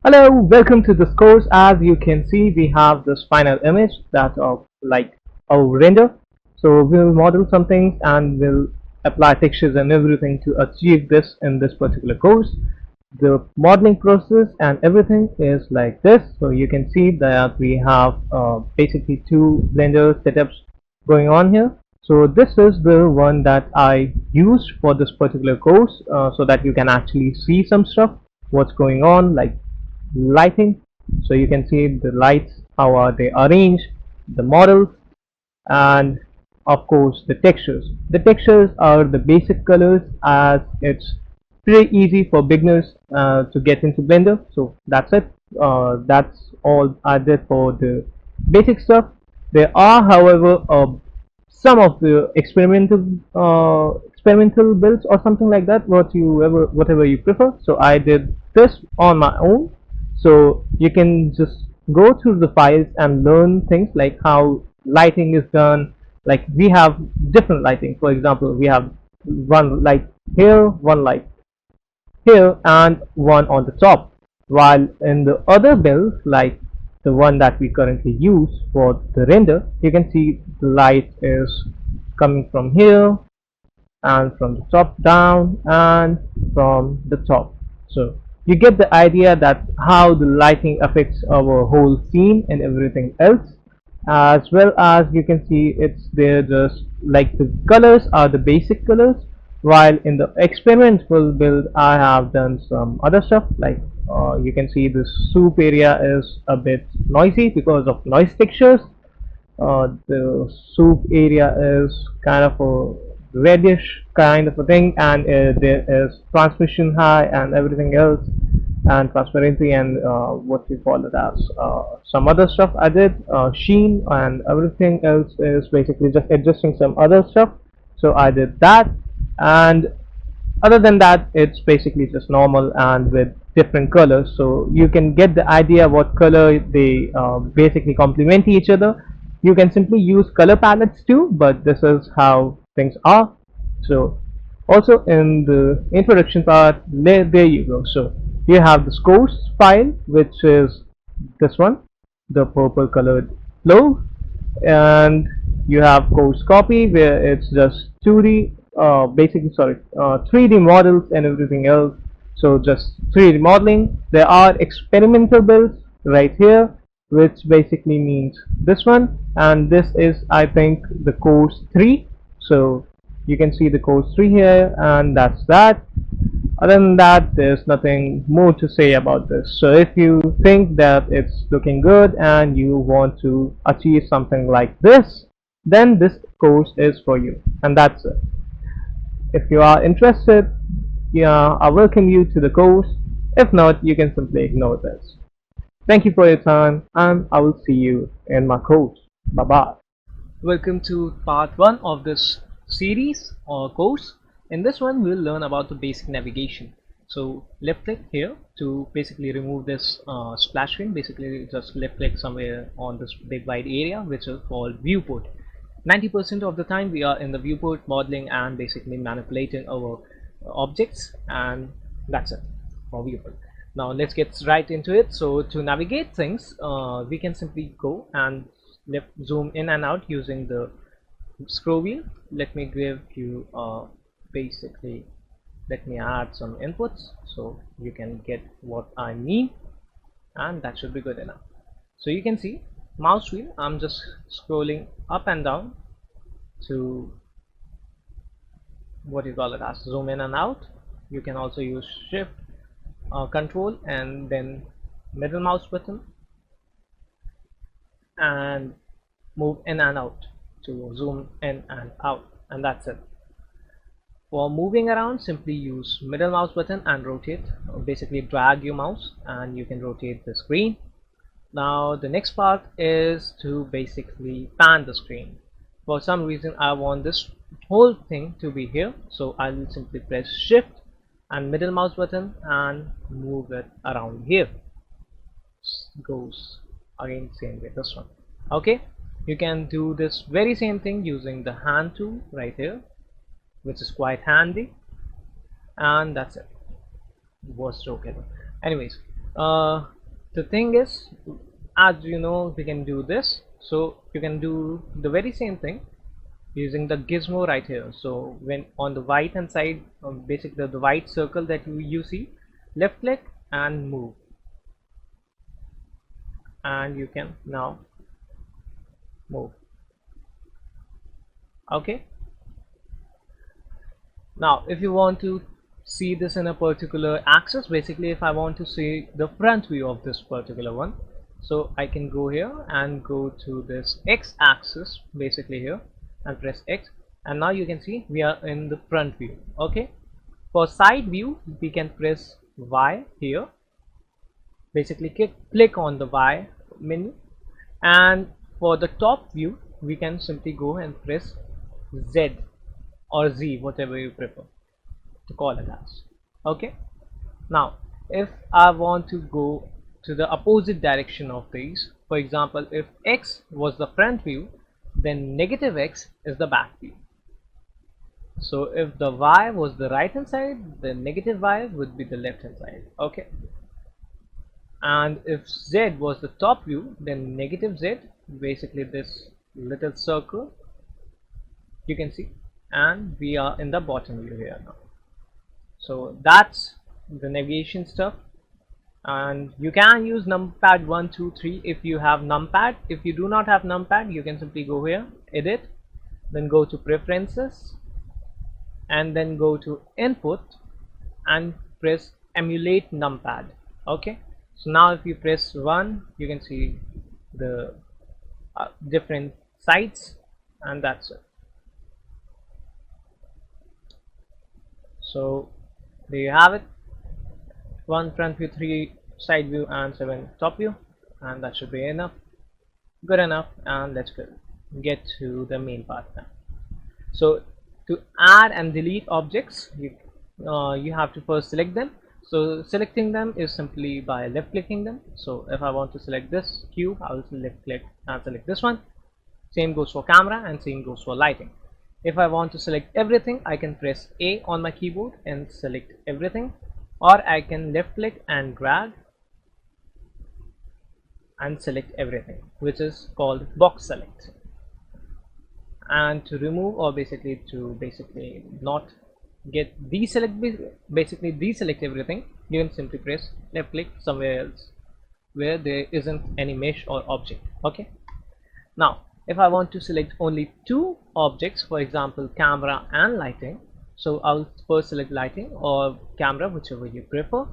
Hello, welcome to this course. As you can see, we have this final image that of like a render. So we'll model some things and we'll apply textures and everything to achieve this in this particular course. The modeling process and everything is like this. So you can see that we have basically two Blender setups going on here. So this is the one that I used for this particular course so that you can actually see some stuff, what's going on, like lighting. So you can see the lights, how are they arranged, the models, and of course the textures are the basic colors, as it's pretty easy for beginners to get into Blender. So that's it. That's all I did for the basic stuff. There are however some of the experimental builds or something like that, whatever you prefer. So I did this on my own. So you can just go through the files and learn things like how lighting is done. Like we have different lighting. For example, we have one light here, one light here, and one on the top. While in the other build, like the one that we currently use for the render, you can see the light is coming from here and from the top down and from the top. So you get the idea that how the lighting affects our whole scene and everything else. As well as you can see, it's there just like the colors are the basic colors, while in the experimental build I have done some other stuff like you can see the soup area is a bit noisy because of noise textures. The soup area is kind of a reddish kind of a thing, and there is transmission high and everything else, and transparency, and what you call it as some other stuff I did, sheen, and everything else is basically just adjusting some other stuff. So I did that, and other than that it's basically just normal and with different colors. So you can get the idea what color they basically complement each other. You can simply use color palettes too, but this is how things are. So also in the introduction part, there you go. So you have the scores file, which is this one, the purple colored flow, and you have course copy where it's just 2D, basically sorry, 3D models and everything else. So just 3D modeling. There are experimental builds right here, which basically means this one, and this is I think the course 3. So you can see the course 3 here, and that's that. Other than that, there's nothing more to say about this. So if you think that it's looking good and you want to achieve something like this, then this course is for you, and that's it. If you are interested, yeah, I welcome you to the course. If not, you can simply ignore this. Thank you for your time, and I will see you in my course. Bye bye. Welcome to part 1 of this series or course. In this one we'll learn about the basic navigation. So left click here to basically remove this splash screen. Basically just left click somewhere on this big wide area, which is called viewport. 90% of the time we are in the viewport modeling and basically manipulating our objects, and that's it for viewport. Now let's get right into it. So to navigate things, we can simply go and left zoom in and out using the scroll wheel. Let me give you basically let me add some inputs so you can get what I mean, and that should be good enough. So you can see mouse wheel, I'm just scrolling up and down to what you call it as zoom in and out. You can also use shift control and then middle mouse button and move in and out to zoom in and out, and that's it. For moving around, simply use middle mouse button and rotate. Basically drag your mouse and you can rotate the screen. Now the next part is to basically pan the screen. For some reason I want this whole thing to be here, so I will simply press shift and middle mouse button and move it around here. Goes again same way this one. Okay, you can do this very same thing using the hand tool right here, which is quite handy, and that's it. Worst stroke ever. Anyways, The thing is, as you know, we can do this, so you can do the very same thing using the gizmo right here. So when on the right hand side, basically the white circle that you see, left click and move, and you can now move. Okay, now if you want to see this in a particular axis, basically if I want to see the front view of this particular one, so I can go here and go to this X axis basically here and press X, and now you can see we are in the front view. Okay, for side view we can press Y here, basically click on the Y menu, and for the top view we can simply go and press Z or Z, whatever you prefer to call it as. Okay, now if I want to go to the opposite direction of these, for example, if X was the front view, then negative X is the back view. So if the Y was the right hand side, then negative Y would be the left hand side. Okay, and if Z was the top view, then negative Z, basically this little circle you can see, and we are in the bottom view here now. So that's the navigation stuff, and you can use numpad 1 2 3 if you have numpad. If you do not have numpad, you can simply go here, edit, then go to preferences, and then go to input and press emulate numpad. Okay, so now if you press 1, you can see the different sides, and that's it. So there you have it, 1 front view, 3 side view, and 7 top view, and that should be enough, good enough. And let's get to the main part now. So to add and delete objects, you have to first select them. So selecting them is simply by left clicking them. So if I want to select this cube, I will left click and select this one. Same goes for camera, and same goes for lighting. If I want to select everything, I can press A on my keyboard and select everything, or I can left click and drag and select everything, which is called box select. And to remove, or basically not get basically deselect everything, you can simply press left click somewhere else where there isn't any mesh or object. Okay, now if I want to select only 2 objects, for example camera and lighting, so I'll first select lighting or camera, whichever you prefer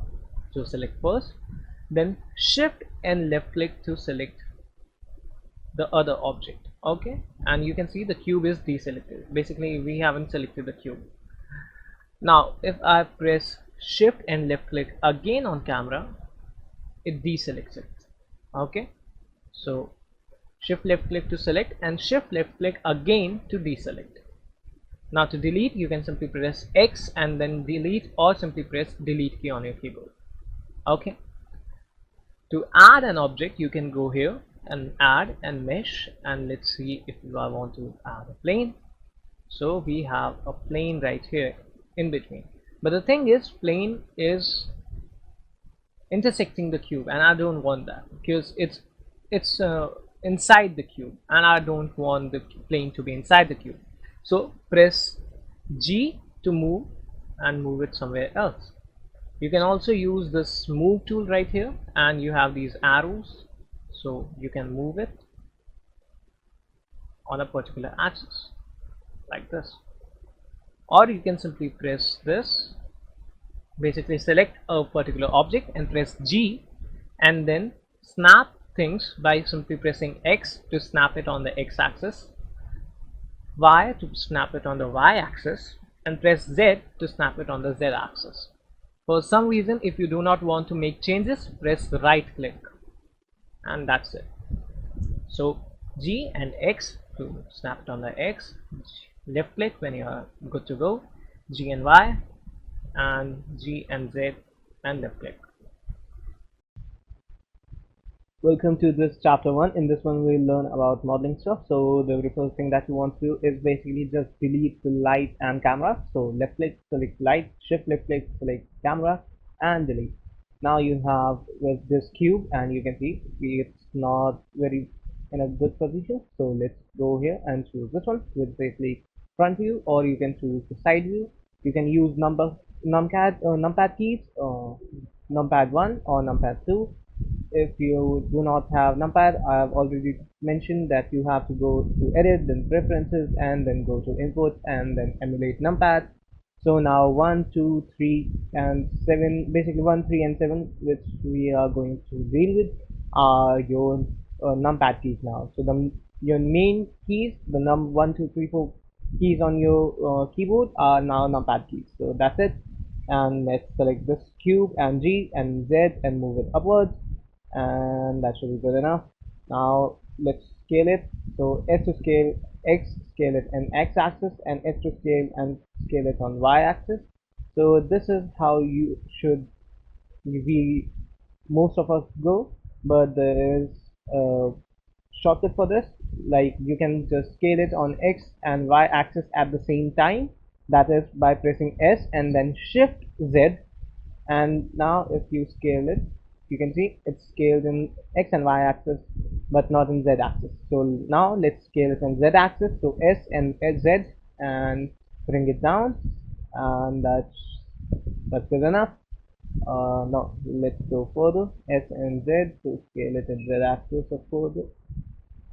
to select first, then shift and left click to select the other object. Okay, and you can see the cube is deselected, basically we haven't selected the cube. Now if I press shift and left click again on camera, it deselects it. Okay, so shift left click to select and shift left click again to deselect. Now to delete, you can simply press X and then delete, or simply press delete key on your keyboard. Okay, to add an object, you can go here and add and mesh, and let's see if I want to add a plane. So we have a plane right here in between, but the thing is plane is intersecting the cube, and I don't want that because it's inside the cube, and I don't want the plane to be inside the cube. So press G to move and move it somewhere else. You can also use this move tool right here, and you have these arrows, so you can move it on a particular axis like this, or you can simply press this, basically select a particular object and press G, and then snap things by simply pressing X to snap it on the X axis, Y to snap it on the Y axis, and press Z to snap it on the Z axis. For some reason, if you do not want to make changes, press right click, and that's it. So G and X to snap it on the X, left click when you are good to go, G and Y, and G and Z and left click. Welcome to this chapter 1. In this one we'll learn about modeling stuff. So the very first thing that you want to do is basically just delete the light and camera. So left click, select light, shift left click, select camera, and delete. now you have with this cube, and you can see it's not very in a good position. So let's go here and choose this one with basically front view, or you can choose the side view. You can use numpad keys, numpad 1 or numpad 2. If you do not have numpad, I have already mentioned that you have to go to edit, then preferences, and then go to input, and then emulate numpad. So now 1, 2, 3, and 7, basically 1, 3, and 7, which we are going to deal with, are your numpad keys now. So your main keys, the 1, 2, 3, 4 keys on your keyboard are now numpad keys. So that's it. And let's select this cube and G and Z and move it upwards, and that should be good enough. Now let's scale it. So S to scale X, scale it in X axis, and S to scale and scale it on Y axis. So this is how you should we most of us go, but there is a shortcut for this. Like, you can just scale it on X and Y axis at the same time, that is by pressing S and then shift Z. And now if you scale it, you can see it's scaled in X and Y axis but not in Z axis. So now let's scale it in Z axis, so S and Z, and bring it down, and that's good enough. No, let's go further. S and Z to scale it in Z axis or further,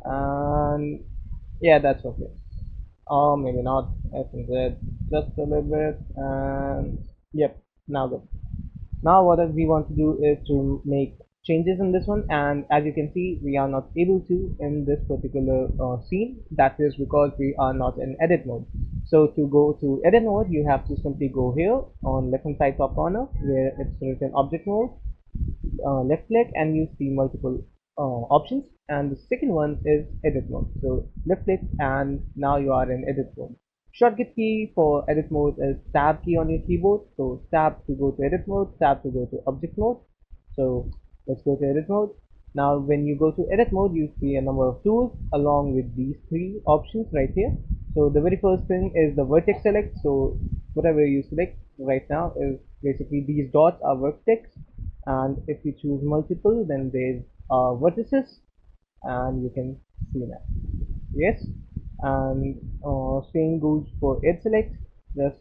and yeah, that's okay. Or maybe not. S and Z just a little bit, and yep, now good. Now what we want to do is to make changes in this one, and as you can see, we are not able to in this particular scene. That is because we are not in edit mode. So to go to edit mode, you have to simply go here on left hand side top corner where it's written object mode, left click, and you see multiple options, and the second one is edit mode. So left click, and now you are in edit mode. Shortcut key for edit mode is tab key on your keyboard. So tab to go to edit mode, tab to go to object mode. So let's go to edit mode. Now when you go to edit mode, you see a number of tools along with these three options right here. So the very first thing is the vertex select. So whatever you select right now is basically these dots are vertex, and if you choose multiple, then there's vertices, and you can see that. Yes, and same goes for edge select. Just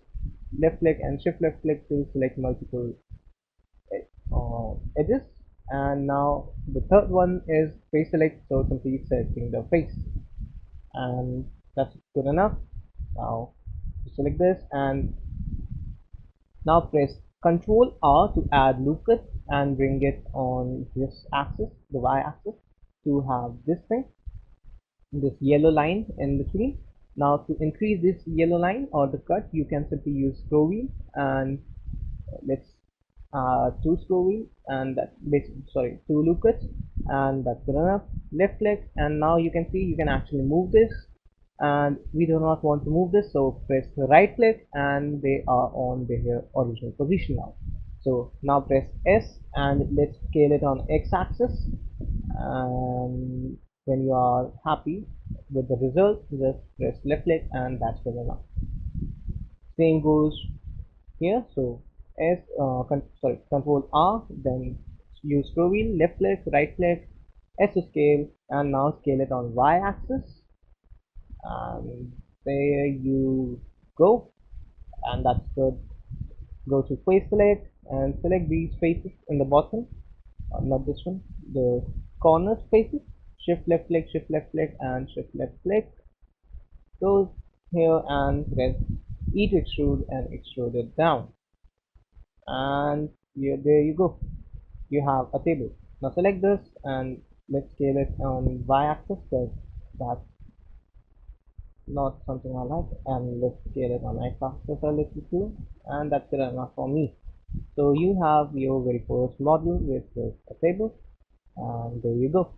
left click and shift left click to select multiple edges. And now the third one is face select, so simply selecting the face, and that's good enough. Now select this, and now press Ctrl R to add loop cut and bring it on this axis, the Y axis, to have this thing, this yellow line in between. Now to increase this yellow line or the cut, you can simply use scroll wheel, and let's two scroll wheel, and that basically, sorry, two loop cuts, and that's good enough. Left click, and now you can see you can actually move this, and we do not want to move this, so press right click, and they are on their original position now. So now press S, and let's scale it on X axis, and when you are happy with the result, just press left click, and that's good enough. Same goes here. So sorry, Control R, then use scroll wheel, left click, right click, S to scale, and now scale it on Y axis, and there you go, and that's good. Go to face select and select these faces in the bottom, not this one, the corner faces. Shift left click, and shift left click. Go here and press E to extrude and extrude it down, and here, there you go. You have a table. Now select this, and let's scale it on Y axis because that's not something I like, and let's scale it on X axis a little too, and that's good enough for me. So you have your very first model with a table, and there you go.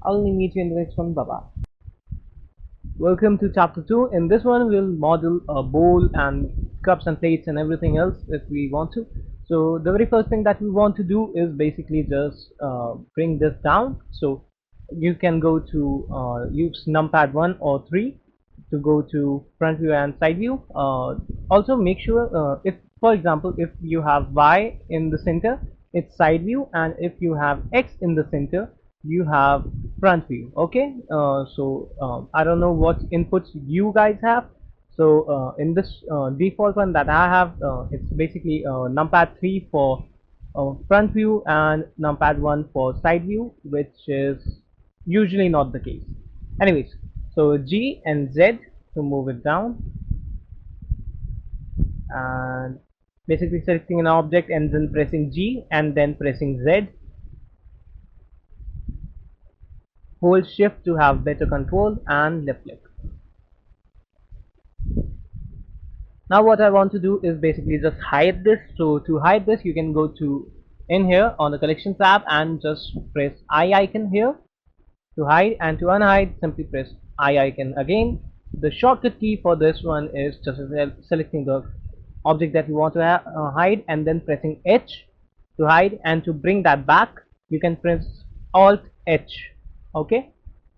I'll meet you in the next one. Bye bye. Welcome to chapter 2. In this one, we'll model a bowl and cups and plates and everything else if we want to. So the very first thing that we want to do is basically just bring this down. So you can go to use numpad 1 or 3 to go to front view and side view. Also make sure if For example, if you have y in the center, it's side view, and if you have x in the center, you have front view. Okay, I don't know what inputs you guys have. So in this default one that I have, it's basically numpad 3 for front view and numpad 1 for side view, which is usually not the case. Anyways, so G and Z to move it down, and basically selecting an object and then pressing G and then pressing Z. Hold shift to have better control and left click. Now what I want to do is basically just hide this. So to hide this, you can go to in here on the collection tab and just press I icon here to hide, and to unhide simply press I icon again. The shortcut key for this one is just selecting the object that you want to hide and then pressing H to hide, and to bring that back you can press Alt H. Okay,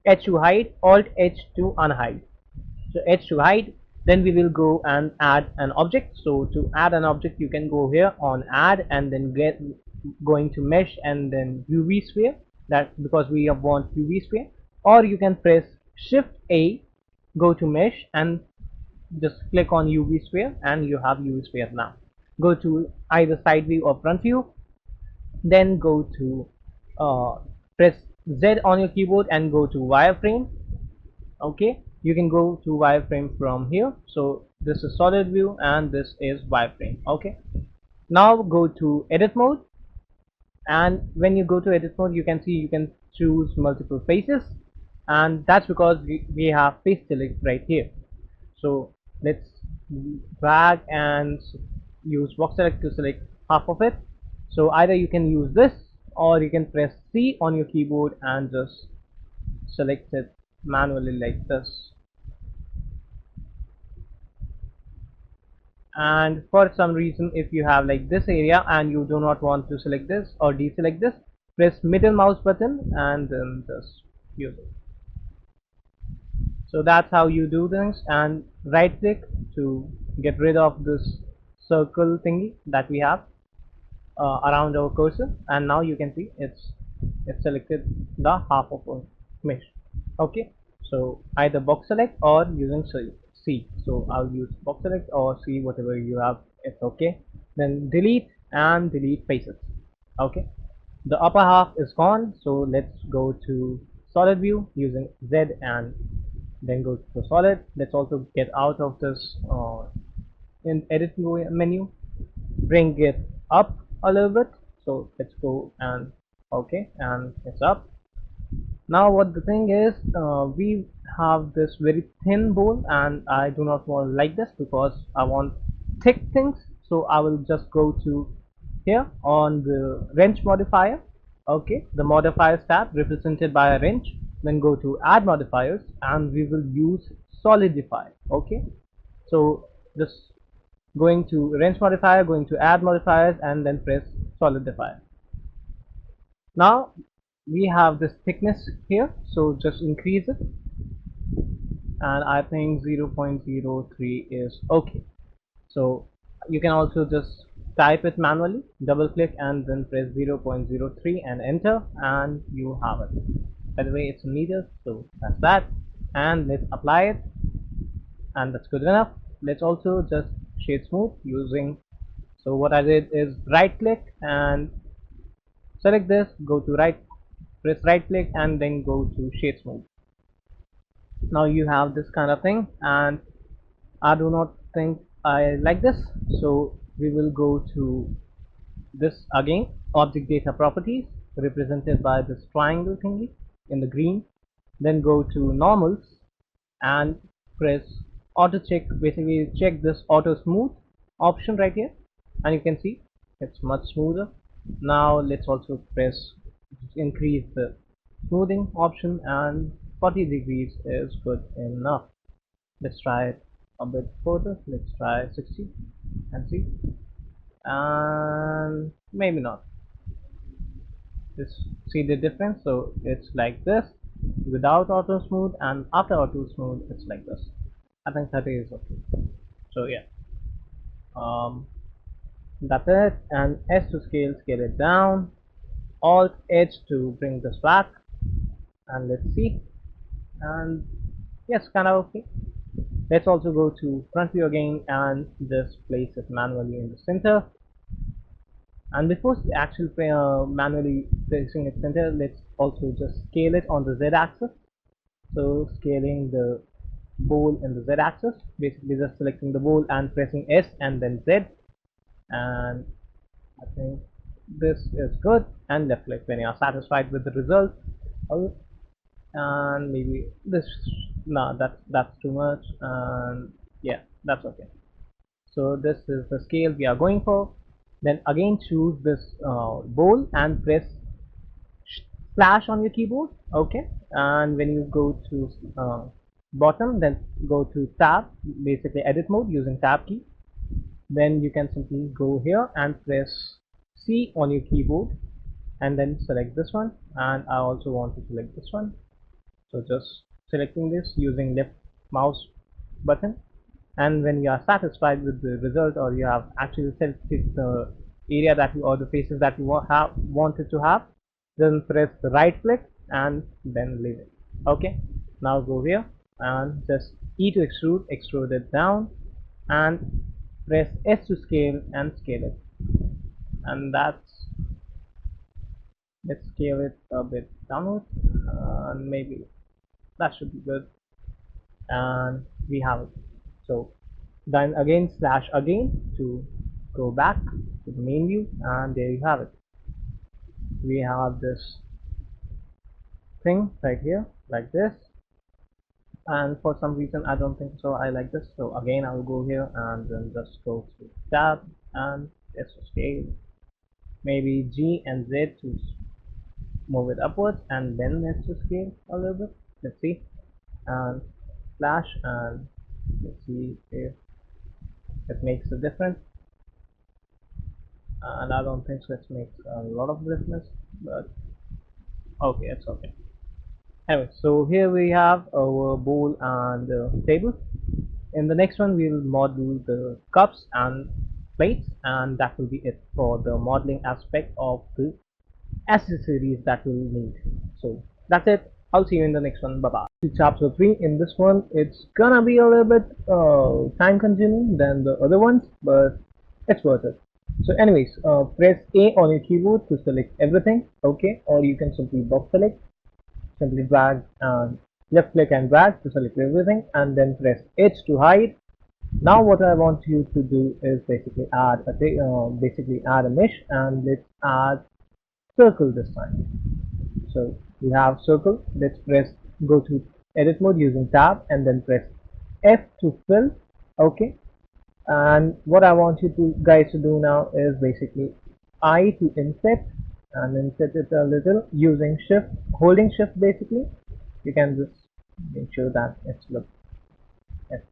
H to hide, Alt H to unhide. So H to hide, then we will go and add an object. So to add an object, you can go here on add and then get going to mesh and then UV sphere, that because we have want UV sphere, or you can press shift A, go to mesh and just click on UV sphere and you have UV sphere. Now go to either side view or front view, then go to uh, press Z on your keyboard and go to wireframe. Okay, you can go to wireframe from here. So this is solid view and this is wireframe. Okay, now go to edit mode, and when you go to edit mode, you can see you can choose multiple faces, and that's because we have face select right here. So let's drag and use box select to select half of it. So either you can use this or you can press C on your keyboard and just select it manually like this. And for some reason, if you have like this area and you do not want to select this or deselect this, press middle mouse button and then just use it. So that's how you do things, and right click to get rid of this circle thingy that we have around our cursor, and now you can see it's selected the half of our mesh. Okay, so either box select or using C. So I'll use box select or C, whatever you have, it's okay. Then delete and delete faces. Okay, the upper half is gone, so let's go to solid view using Z and then go to solid. Let's also get out of this in edit menu, bring it up a little bit. So let's go and okay, and it's up. Now what the thing is, we have this very thin bowl and I do not want like this because I want thick things. So I will just go to here on the wrench modifier. Okay, the modifiers tab represented by a wrench, then go to add modifiers and we will use solidify. Okay, so just going to wrench modifier, going to add modifiers and then press solidify. Now we have this thickness here, so just increase it, and I think 0.03 is okay. So you can also just type it manually, double click and then press 0.03 and enter, and you have it. By the way, it's in meters, so that's that. And let's apply it, and that's good enough. Let's also just shade smooth using, so what I did is right click and select this, go to right, press right click and then go to shade smooth. Now you have this kind of thing, and I do not think I like this, so we will go to this again, object data properties represented by this triangle thingy in the green, then go to normals and press auto check, basically check this auto smooth option right here, and you can see it's much smoother. Now let's also press increase the smoothing option, and 40 degrees is good enough. Let's try it a bit further. Let's try 60 and see, and maybe not. Just see the difference. So it's like this without auto smooth, and after auto smooth it's like this. I think 30 is okay. So yeah, That's it. And S to scale it down. Alt H to bring this back. And let's see. And yes, kind of okay. Let's also go to front view again and just place it manually in the center. And before actually manually placing it center, let's also just scale it on the Z axis. So scaling the bowl in the Z axis, basically just selecting the bowl and pressing S and then Z, and I think this is good. And left click when you are satisfied with the result. Oh, and maybe this, no, that's too much, and yeah, that's okay. So this is the scale we are going for. Then again choose this bowl and press slash on your keyboard. Okay, and when you go to bottom, then go to tab, basically edit mode using tab key. Then you can simply go here and press C on your keyboard and then select this one, and I also want to select this one. So just selecting this using left mouse button, and when you are satisfied with the result, or you have actually selected the area that you, or the faces that you wanted to have, then press the right click and then leave it. Okay, now go here and just E to extrude it down, and press S to scale and scale it. And that's, let's scale it a bit downwards, and maybe that should be good. And we have it. So then again slash again to go back to the main view, and there you have it. We have this thing right here like this, and for some reason I don't think so I like this, so again I will go here and then just go to tab and just scale, maybe G and Z to move it upwards, and then let's just scale a little bit. Let's see, and slash, and let's see if it makes a difference. And I don't think so it makes a lot of difference, but okay, it's okay. Anyway, so here we have our bowl and table. In the next one we'll model the cups and plates, and that will be it for the modeling aspect of the accessories that we'll need. So that's it. I'll see you in the next one. Bye bye. To chapter 3. In this one it's gonna be a little bit time consuming than the other ones, but it's worth it. So anyways, press A on your keyboard to select everything. Okay, or you can simply box select, simply drag and left click and drag to select everything, and then press H to hide. Now what I want you to do is basically add a mesh, and let's add circle this time. So we have circle. Let's press, go to edit mode using tab and then press F to fill. Okay, and what I want you to guys to do now is basically I to inset, and inset it a little using shift, holding shift. Basically you can just make sure that it's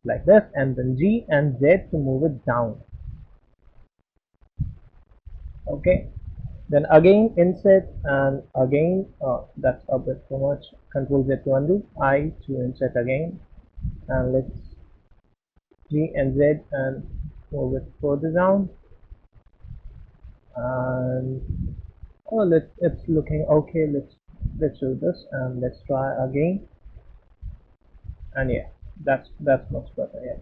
like this, and then G and Z to move it down. Okay, then again inset, and again that's a bit too much, control Z to undo, I to inset again, and let's G and Z and move it further down. And oh, it's looking okay. Let's do this and let's try again. And yeah, that's much better. Yeah,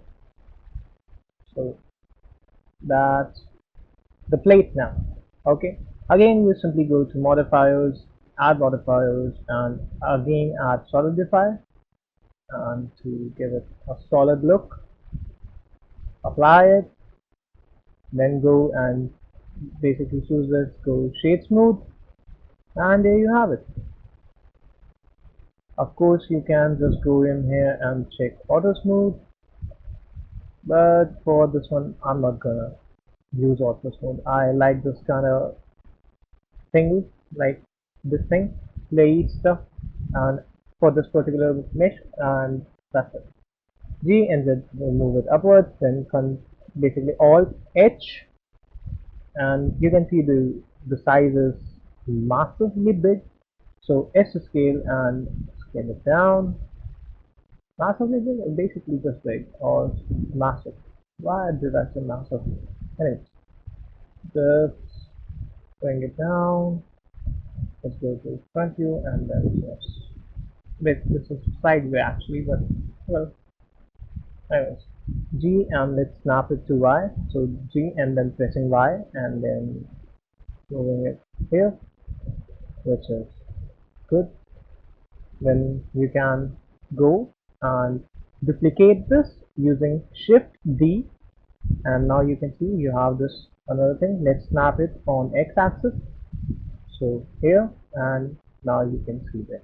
so that's the plate now. Okay, again we simply go to modifiers, add modifiers, and again add solidify, and to give it a solid look, apply it, then go and basically choose this, go shade smooth, and there you have it. Of course you can just go in here and check auto smooth, but for this one I'm not gonna use auto smooth. I like this kind of thing, like this thing, play stuff, and for this particular mesh, and that's it. G and Z will move it upwards, then basically Alt H, and you can see the size is massively big. So S to scale and scale it down. Massively big, basically just big or massive. Why did I say massive? Anyways, Just bring it down. Let's go to front view and then yes. Wait, this is side view actually, but well, anyways. G and let's snap it to Y. So G and then pressing Y and then moving it here, which is good. Then you can go and duplicate this using Shift D, and now you can see you have this another thing. Let's snap it on X axis. So here, and now you can see that.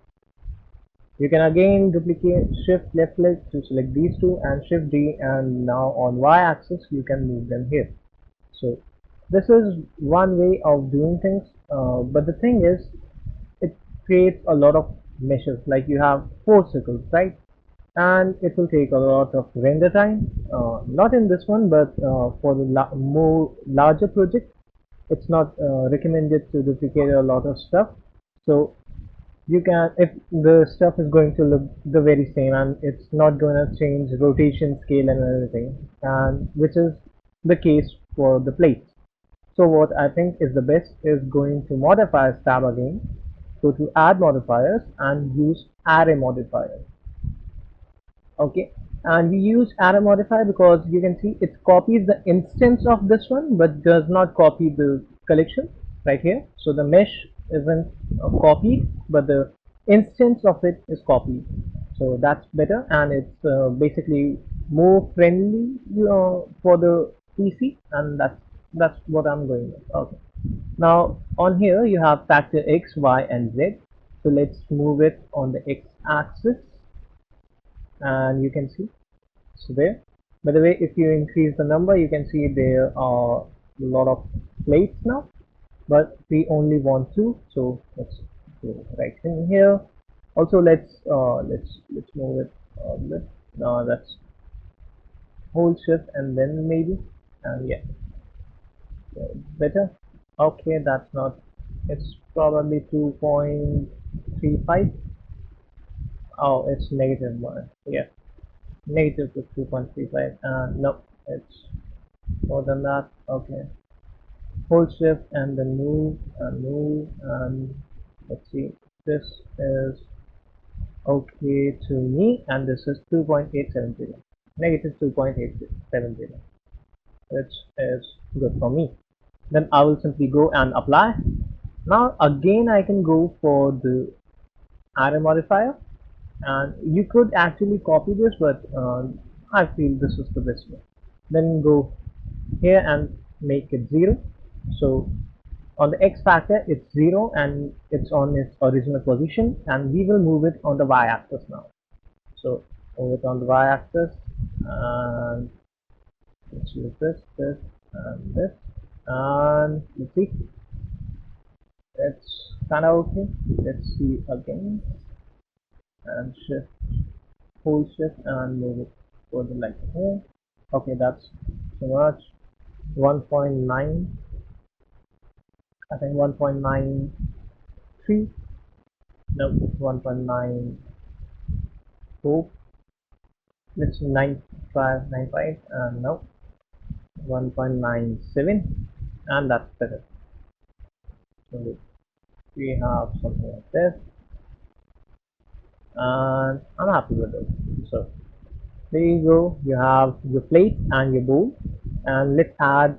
You can again duplicate, shift left click to select these two and shift D, and now on Y axis you can move them here. So this is one way of doing things, but the thing is it creates a lot of meshes. Like you have four circles, right? And it will take a lot of render time, not in this one, but for the more larger project it's not recommended to duplicate a lot of stuff. So you can, if the stuff is going to look the very same and it's not going to change rotation, scale and everything, and which is the case for the plates. So what I think is the best is going to modifiers tab again, go to add modifiers and use array modifier. Okay, and we use array modifier because you can see it copies the instance of this one but does not copy the collection right here. So the mesh isn't copied, but the instance of it is copied. So that's better, and it's basically more friendly for the PC, and that's what I'm going with. Okay, now on here you have factor X, Y and Z. So let's move it on the X axis, and you can see so there. By the way, if you increase the number, you can see there are a lot of plates now, but we only want two, so let's go right in here. Also let's move it a bit. That's hold shift and then maybe, and yeah, better. Okay, that's not, it's probably 2.35. Oh, it's negative one. Yeah, negative to 2.35. No, it's more than that. Okay, hold shift and then move and move, and let's see, this is okay to me, and this is 2.870, negative 2.870, which is good for me. Then I will simply go and apply. Now again I can go for the array modifier, and you could actually copy this, but I feel this is the best way. Then go here and make it 0. So on the X factor it's 0 and it's on its original position, and we will move it on the Y axis now. So move it on the Y axis, and let's use this and this, and let's see, it's kind of okay. Let's see again, and shift, hold shift and move it further like here. Okay, that's too much. 1.9, I think 1.93, no, 1.94, let's 9595, and no, 1.97, and that's better. So we have something like this, and I'm happy with it. So there you go, you have your plate and your bowl, and let's add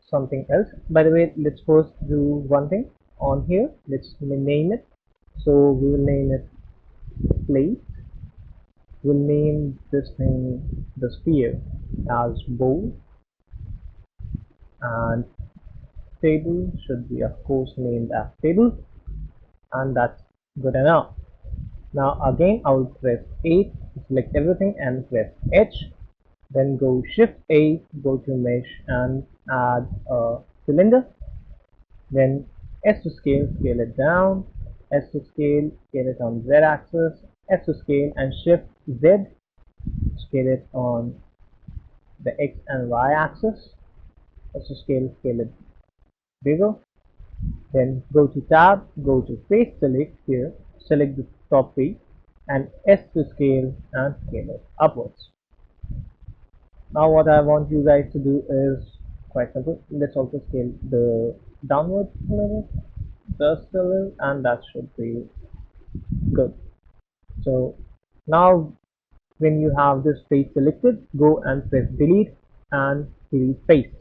something else. By the way, let's first do one thing on here. Let's name it. So we will name it plate. We'll name this thing, the sphere, as bowl, and table should be of course named as table, and that's good enough. Now again I will press A to select everything and press H, then go shift A, go to mesh and add a cylinder, then S to scale, scale it down, S to scale, scale it on Z axis, S to scale and shift Z, scale it on the X and Y axis, S to scale, scale it bigger, then go to tab, go to face select here, select the top face and S to scale and scale it upwards. Now what I want you guys to do is quite simple. Let's also scale the downward a little, just a little, and that should be good. So now when you have this face selected, go and press delete and delete face.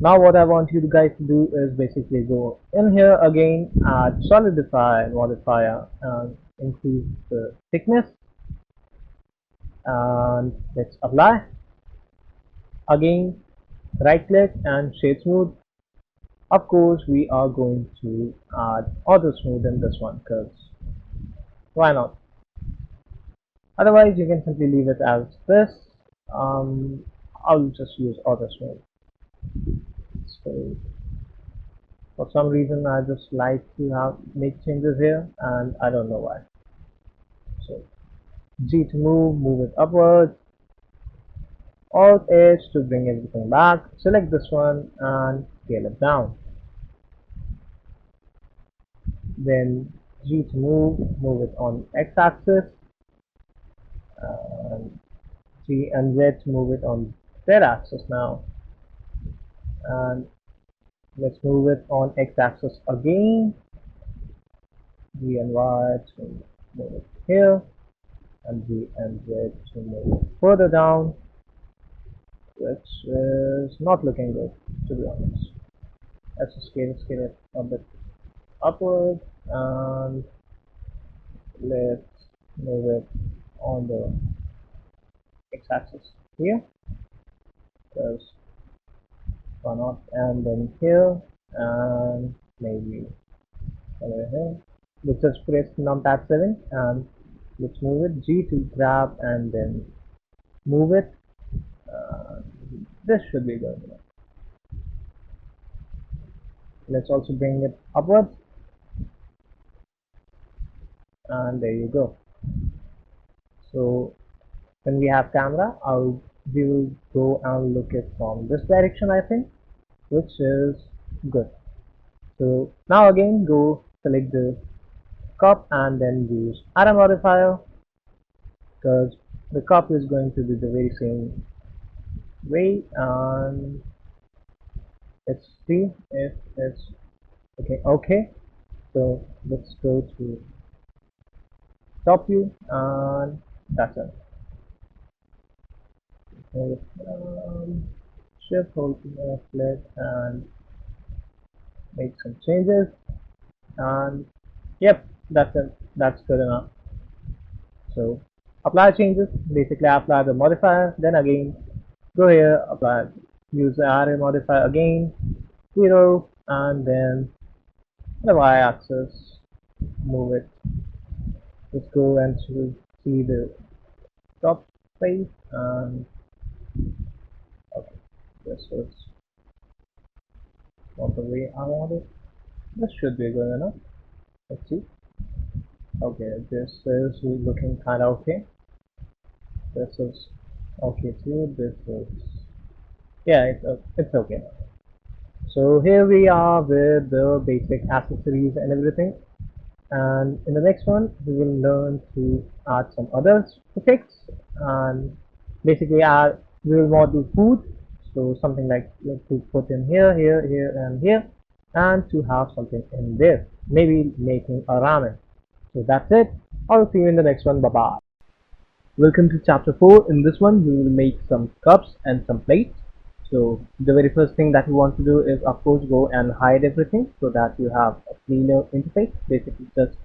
Now what I want you guys to do is basically go in here again, add solidify modifier and increase the thickness, and let's apply. Again, right click and shade smooth. Of course we are going to add auto smooth in this one because why not? Otherwise you can simply leave it as this. um, I'll just use auto smooth. So for some reason I just like to have make changes here and I don't know why. So G to move it upwards, Alt H to bring everything back, select this one and scale it down. Then G to move it on X axis, and G and Z to move it on Z axis now. And let's move it on X axis again, G and Y to move it here, and G and Z to move it further down, which is not looking good to be honest. Let's just scale it a bit upward and let's move it on the x-axis here, because why not, and then here and maybe over here. Let's just press numpad 7 and let's move it, G to grab and then move it. This should be good enough. Let's also bring it upwards and there you go. So when we have camera, we will go and look it from this direction, I think, which is good. So now again go select the cup and then use arrow modifier, because the cup is going to be the very same way, and let's see if it's okay. So let's go to top view and that's it. So, shift hold left and make some changes, and yep, that's it. That's good enough. So apply changes, basically apply the modifier, then again go here, apply, use the array modifier again, 0, and then the y-axis, move it. Let's go and see the top face, and okay, this is not the way I want it. This should be good enough. Let's see. Okay, this is looking kind of okay. This is okay too. This is, yeah, it's okay. So here we are with the basic accessories and everything, and in the next one we will learn to add some other effects, and basically we will model food, so something like to put in here, and here, and to have something in there, maybe making a ramen. So that's it. I'll see you in the next one. Bye bye. Welcome to chapter 4. In this one we will make some cups and some plates. So the very first thing that you want to do is of course go and hide everything so that you have a cleaner interface. Basically just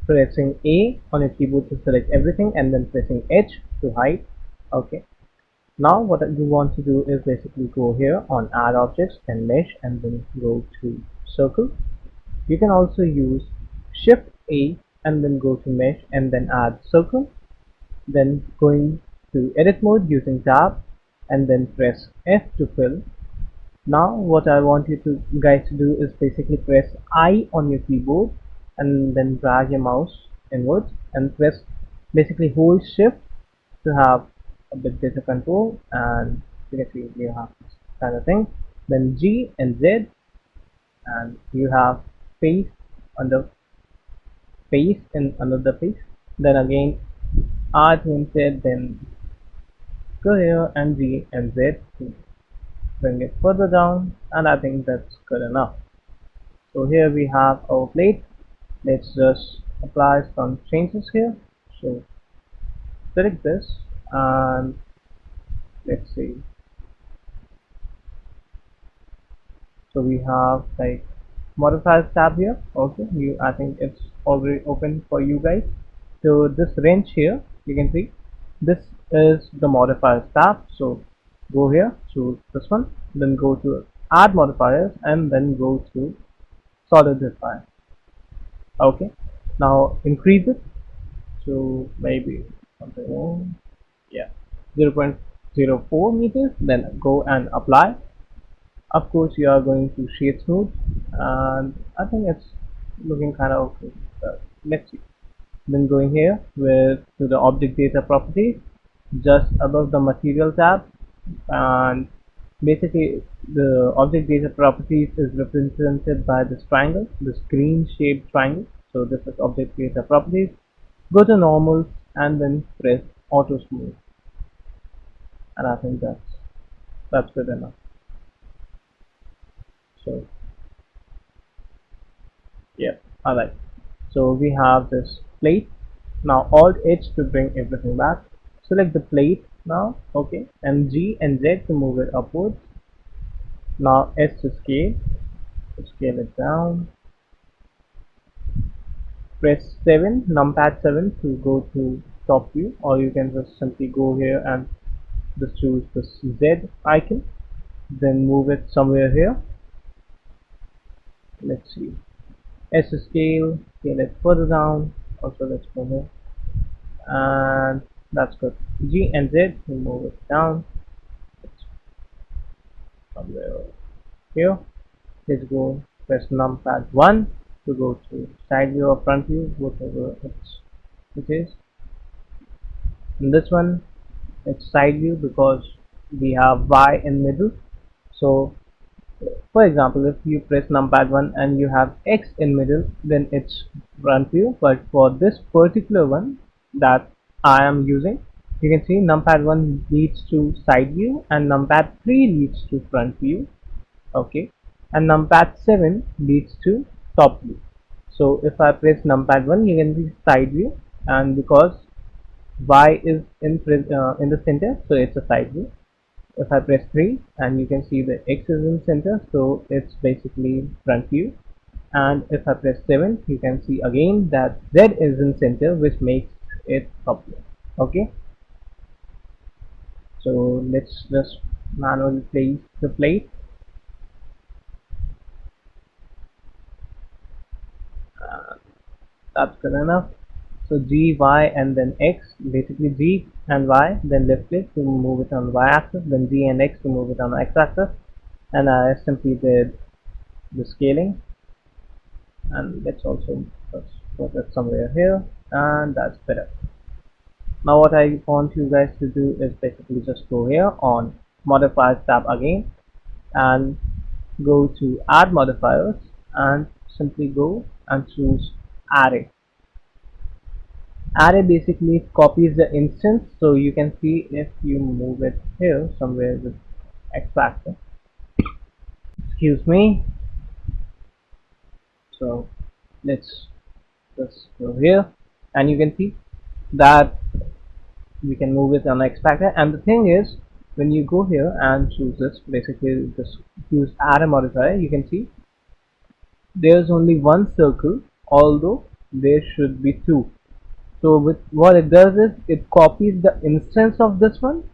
pressing A on your keyboard to select everything and then pressing H to hide. Okay, now what you want to do is basically go here on add objects and mesh and then go to circle. You can also use shift A and then go to mesh and then add circle, then going to edit mode using tab and then press F to fill. Now what I want you to guys to do is basically press I on your keyboard and then drag your mouse inwards and press, basically hold shift to have a bit better control, and you can see you have this kind of thing. Then G and Z, and you have face under face and another face. Then again R to Z, then go here and G and Z. bring it further down, and I think that's good enough. So here we have our plate. Let's just apply some changes here. So select this and let's see. So we have like modifiers tab here. Okay, you I think it's already open for you guys. So this range here, you can see this is the modifiers tab. So go here, choose this one, then go to add modifiers and then go to solidify. Okay, now increase it to maybe something, yeah, 0.04 meters, then go and apply. Of course you are going to shade smooth, and I think it's looking kind of okay. Let's see. Then going here with to the object data properties, just above the material tab, and basically the object data properties is represented by this triangle, this green shaped triangle. So this is object data properties. Go to normal and then press auto smooth, and I think that's good enough. So yeah, I like. So we have this plate. Now Alt H to bring everything back. Select the plate now, okay, and G and Z to move it upwards. Now S to scale it down. Press 7, numpad 7 to go to top view, or you can just simply go here and just choose the Z icon, then move it somewhere here. Let's see. S to scale it further down. Also, let's go here, and that's good. G and Z to move it down somewhere here. Let's go press numpad 1 to go to side view or front view, whatever it is. In this one, it's side view because we have Y in middle. So for example, if you press numpad 1 and you have X in middle, then it's front view. But for this particular one that I am using, you can see numpad 1 leads to side view and numpad 3 leads to front view. Okay, and numpad 7 leads to top view. So if I press numpad 1, you can see side view, and because Y is in the center, so it's a side view. If I press 3, and you can see the X is in center, so it's basically front view. And if I press 7, you can see again that Z is in center, which makes it top view. Okay, so let's just manually place the plate. That's good enough. So G, Y, and then X, basically G and Y, then left click to move it on the Y axis, then G and X to move it on the X axis, and I simply did the scaling, and let's also put it somewhere here, and that's better. Now what I want you guys to do is basically just go here on modifiers tab again, and go to add modifiers, and simply go and choose array. Array basically copies the instance, so you can see if you move it here somewhere with X factor. Excuse me. So let's just go here, and you can see that we can move it on X factor. And the thing is, when you go here and choose this, basically just use array modifier, you can see there's only one circle, although there should be two. So with what it does is it copies the instance of this one,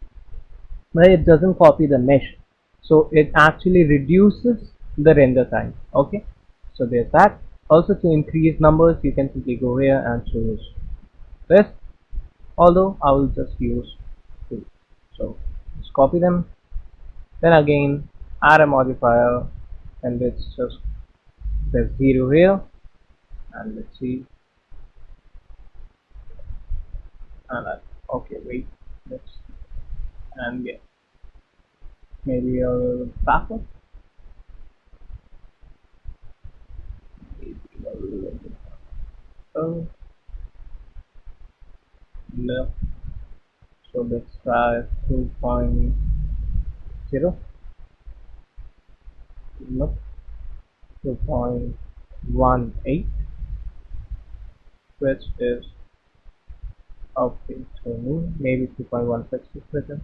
but it doesn't copy the mesh, so it actually reduces the render time. Okay, so there's that. Also, to increase numbers, you can simply go here and choose this, although I will just use 2. So let's copy them, then again add a modifier, and let's just press 0 here, and let's see, and okay, wait, let's, and yeah, maybe a little backward, maybe a little bit. Oh no, so let's try 2.0. Nope. 2.18, which is okay to me. Maybe 2.16 is better.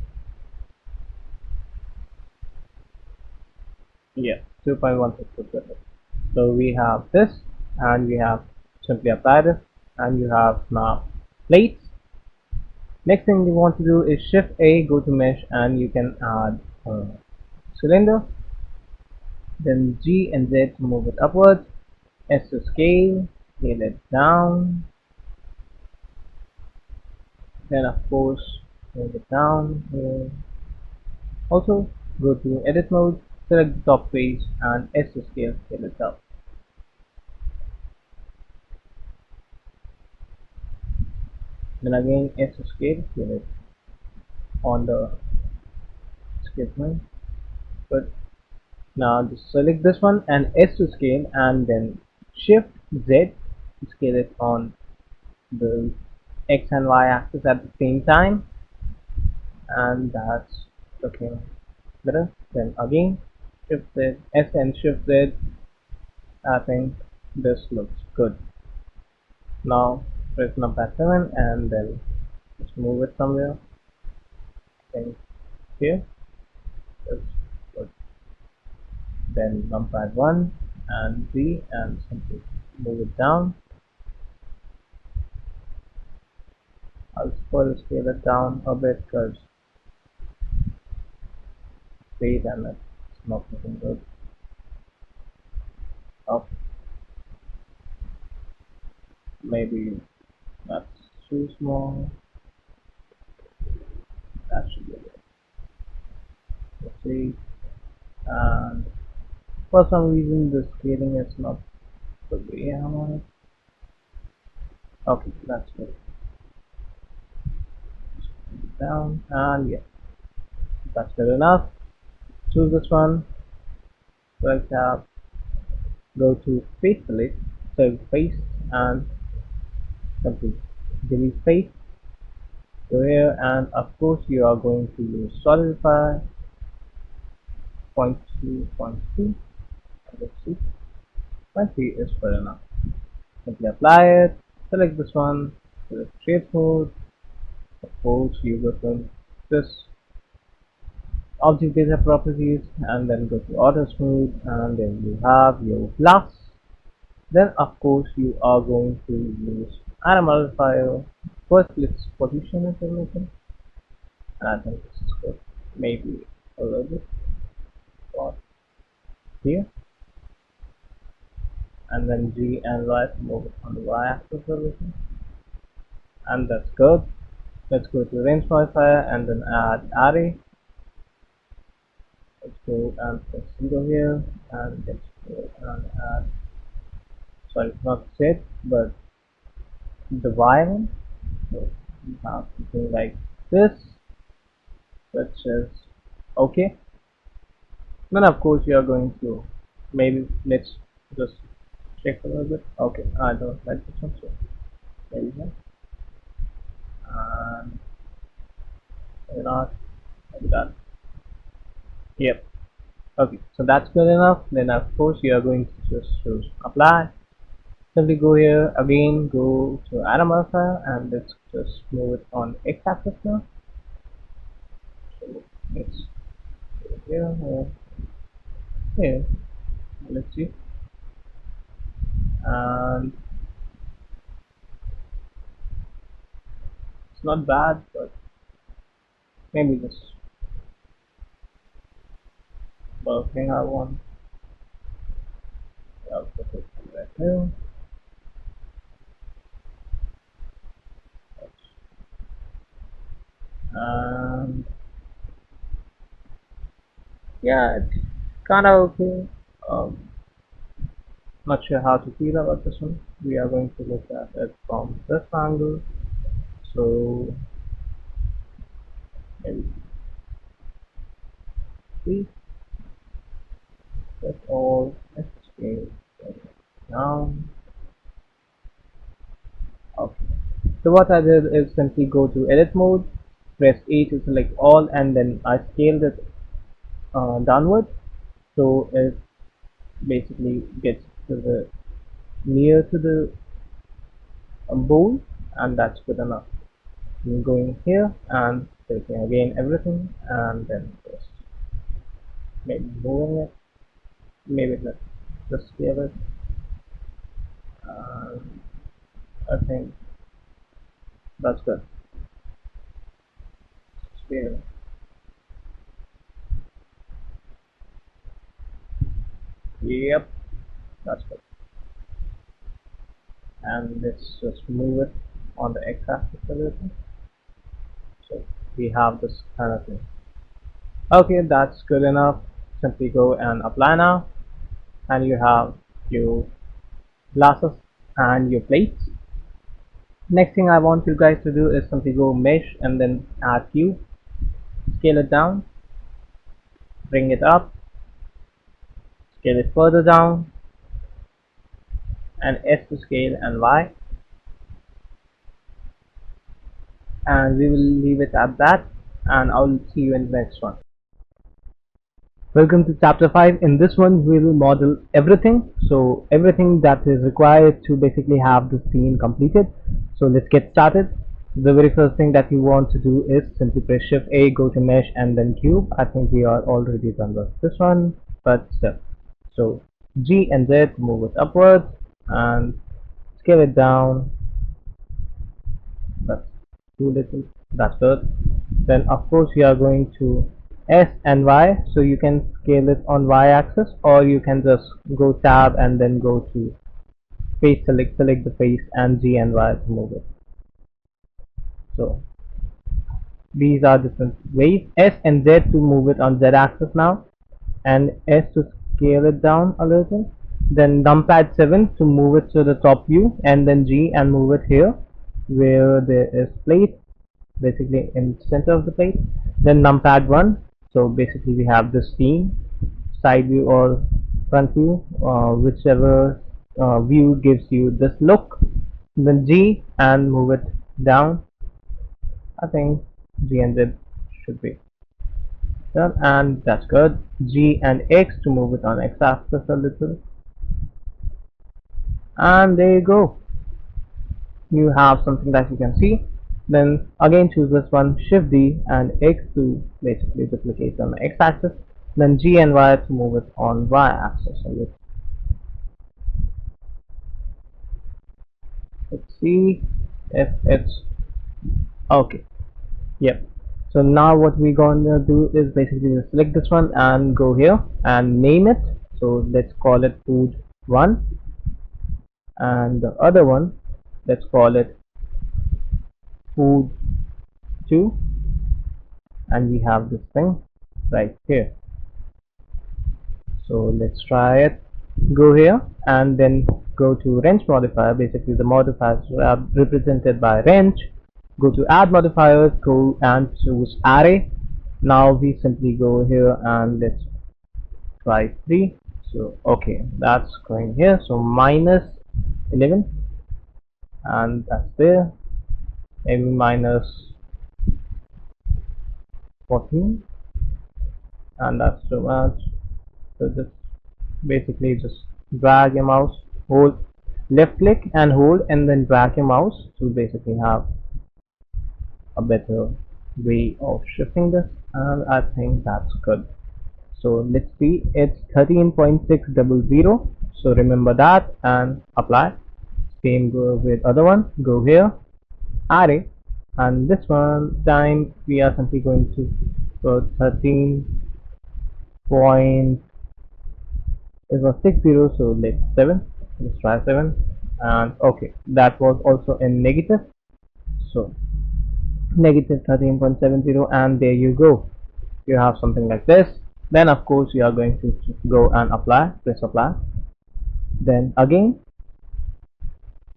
Yeah, 2.16 is better. So we have this, and we have simply apply this, and you have now plates. Next thing you want to do is shift A, go to mesh, and you can add a cylinder. Then G and Z to move it upwards. S to scale it down. Then of course move it down here. Also go to edit mode, select the top face, and S to scale it up. Then again S to scale it on the scale point. But now just select this one and S to scale, and then shift Z to scale it on the X and Y axis at the same time, and that's looking better. Then again shift Z, S and shift Z. I think this looks good. Now press numpad 7 and then just move it somewhere. I think here. That's good. Then numpad 1 and 3 and simply move it down. I'll further scale it down a bit because weight and it's not looking good. Oh, maybe that's too small. That should be it. Let's see. And for some reason the scaling is not the way I want it. Okay, that's good. Down and yeah, that's good enough. Choose this one, select tab, go to face select, select face and simply delete face. Go here and of course you are going to use Solidify 0.2.2. Let's see, 0.3 is good enough. Simply apply it, select this one, select shape mode, of course you go to this object data properties and then go to auto smooth, and then you have your glass. Then of course you are going to use add modifier. First let's position information, and I think this is good. Maybe a little bit or here, and then G and Y to move it on the Y axis position, and that's good. Let's go to range modifier and then add array. Let's go and press 0 here, and let's go and add, sorry, not set but the Y one. So you have something like this, which is okay. Then of course you are going to, maybe let's just check a little bit. Okay, I don't like this one, so there you go. And maybe not, maybe that. Yep. Okay, so that's good enough. Then of course you are going to just choose apply. Simply go here again, go to add modifier, and let's just move it on X axis now. So let's go here. Let's see, and it's not bad, but maybe this thing I want. I'll put it right here. And yeah, it's kind of okay. Not sure how to feel about this one. We are going to look at it from this angle. So maybe see, that's all. Let's scale it down. Okay. So what I did is simply go to edit mode, press A to select all, and then I scaled it downward. So it basically gets to the near to the bowl, and that's good enough. I'm going here and taking again everything and then just maybe moving it, maybe let's just scale it. And I think that's good. Scale. Yep, that's good. And let's just move it on the x-axis a little. So we have this kind of thing. Okay, that's good enough. Simply go and apply now, and you have your glasses and your plates. Next thing I want you guys to do is simply go mesh and then add hue, scale it down, bring it up, scale it further down, and S to scale and Y, and we will leave it at that, and I'll see you in the next one. Welcome to chapter 5. In this one we will model everything, so everything that is required to basically have the scene completed. So let's get started. The very first thing that you want to do is simply press shift A, go to mesh and then cube. I think we are already done with this one, but still. So G and Z to move it upwards and scale it down. That's too little, that's good. Then of course we are going to S and Y, so you can scale it on Y axis, or you can just go tab and then go to face, select the face, and G and Y to move it. So these are different ways. S and Z to move it on Z axis now, and S to scale it down a little. Then numpad 7 to move it to the top view, and then G and move it here where there is plate, basically in center of the plate. Then numpad 1, so basically we have this scene, side view or front view, whichever view gives you this look. Then G and move it down. I think G and Z should be done, and that's good. G and X to move it on X axis a little, and there you go. You have something that you can see. Then again choose this one, shift D and X to basically duplicate on the X axis, then G and Y to move it on Y axis. So let's see if it's okay. Yep. So now what we're gonna do is basically just select this one and go here and name it. So let's call it food 1, and the other one, let's call it food 2, and we have this thing right here. So let's try it. Go here and then go to wrench modifier. Basically the modifiers are represented by wrench. Go to add modifiers, go and choose array. Now we simply go here and let's try 3. So okay, that's going here, so minus 11, and that's there. Maybe minus 14, and that's too much. So just basically just drag your mouse, hold left click and hold, and then drag your mouse to basically have a better way of shifting this, and I think that's good. So let's see, it's 13.600, so remember that and apply. Same go with other one, go here, array, and this one time we are simply going to go 13 point, it was 60, so let's 7, let's try 7, and okay, that was also in negative, so negative 13.70, and there you go, you have something like this. Then of course you are going to go and apply, press apply, then again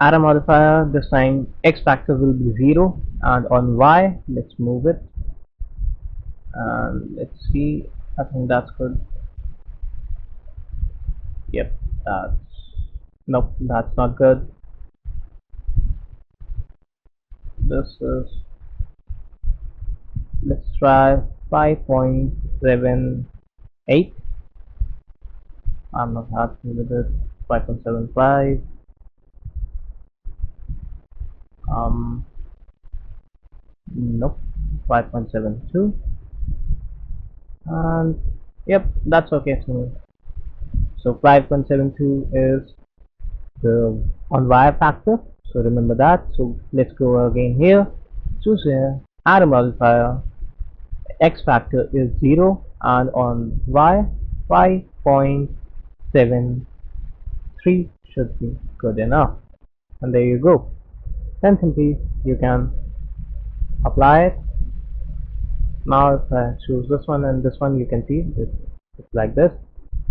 add a modifier. This time X factor will be 0, and on Y let's move it, and let's see, I think that's good. Yep, that's, nope, that's not good. This is, let's try 5.78, I'm not happy with it. 5.75. Nope. 5.72. And yep, that's okay to me. So 5.72 is the on wire factor, so remember that. So let's go again here, choose here, add a modifier. X factor is 0 and on y 5.73 should be good enough, and there you go. Then simply you can apply it. Now if I choose this one and this one, you can see this it's like this.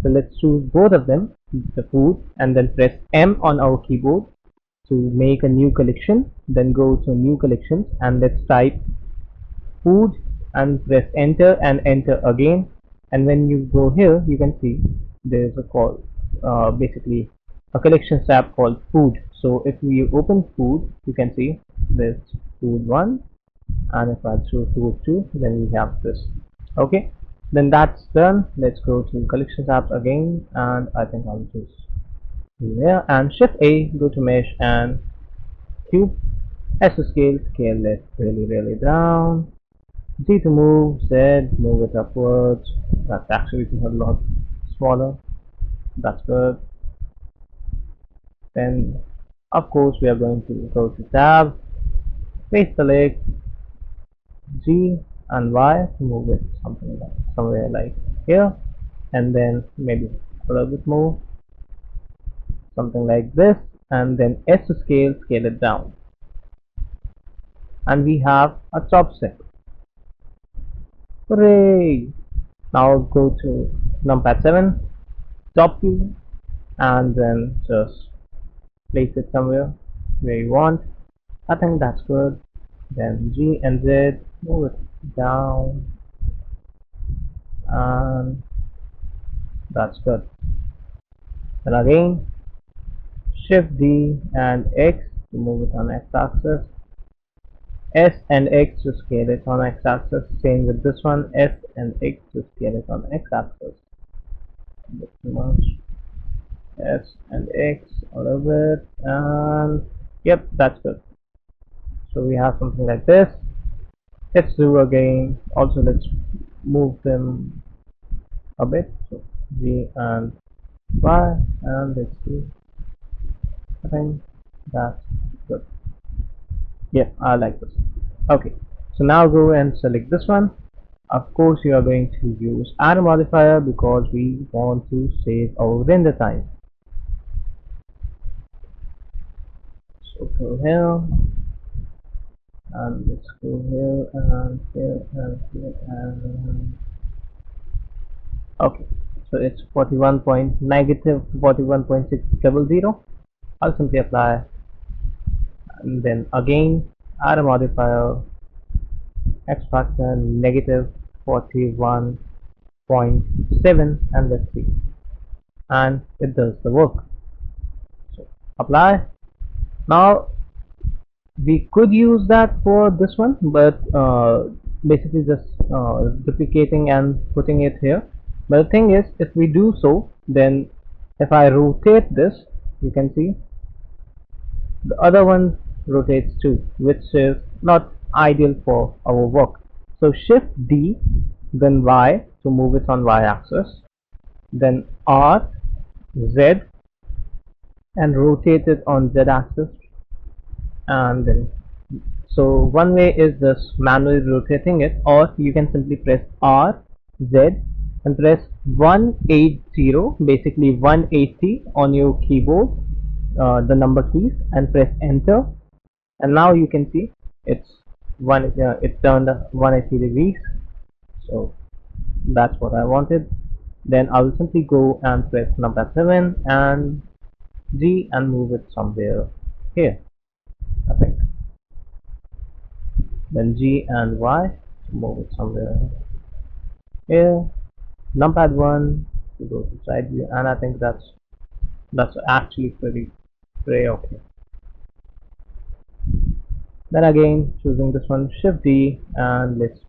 So let's choose both of them, the food, and then press M on our keyboard to make a new collection. Then go to new collections and let's type food and press enter and enter again. And when you go here, you can see there's a call, basically a collection tab called food. So if we open food, you can see there's food 1, and if I choose food 2, then we have this. Okay, then that's done. Let's go to collection tabs again, and I think I'll choose here and shift A, go to mesh and cube. S to scale, scale it really down. Z to move, Z, move it upwards. That's actually a lot smaller. That's good. Then, of course, we are going to go to tab, place select G and Y to move it something like somewhere like here, and then maybe a little bit more, something like this, and then S to scale, scale it down, and we have a chopstick. Hooray! Now go to numpad 7, top key, and then just place it somewhere where you want. I think that's good. Then G and Z, move it down, and that's good. Then again, Shift D and X to move it on X-axis. S and X to scale it on X-axis. Same with this one, S and X to scale it on X-axis. A bit too much. S and X a little bit, and yep, that's good. So we have something like this. Let's do again. Also, let's move them a bit. So G and Y, and let's do. I think that's good. Yeah, I like this. Okay, so now go and select this one. Of course, you are going to use add a modifier because we want to save our render time. So go here, and let's go here and here and here and okay. So it's 41.600. I'll simply apply, and then again add a modifier, X factor negative 41.7, and let's see, and it does the work. So apply. Now we could use that for this one, but basically just duplicating and putting it here. But the thing is, if we do so, then if I rotate this, you can see the other one rotates too, which is not ideal for our work. So Shift D, then Y to move it on Y axis, then R, Z, and rotate it on Z axis. And then, so one way is just manually rotating it, or you can simply press R, Z, and press 180, basically 180 on your keyboard, the number keys, and press enter, and now you can see it's it turned 180 degrees. So that's what I wanted. Then I will simply go and press number 7 and G and move it somewhere here, I think. Then G and Y to move it somewhere here. Numpad 1 to go to side view, and I think that's actually pretty okay. Then again, choosing this one, Shift D, and let's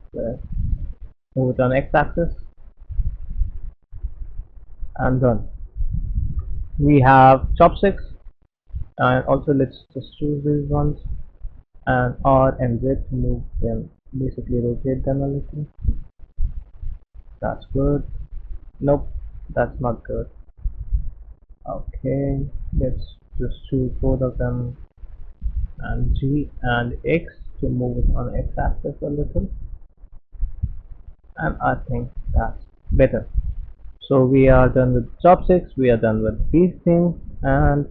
move it on X-axis, and done. We have chopsticks, and also let's just choose these ones, and R and Z to move them, basically rotate them a little. That's good. Nope, that's not good. Okay, let's just choose both of them, and G and X to move it on X axis a little, and I think that's better. So we are done with chopsticks, we are done with these things, and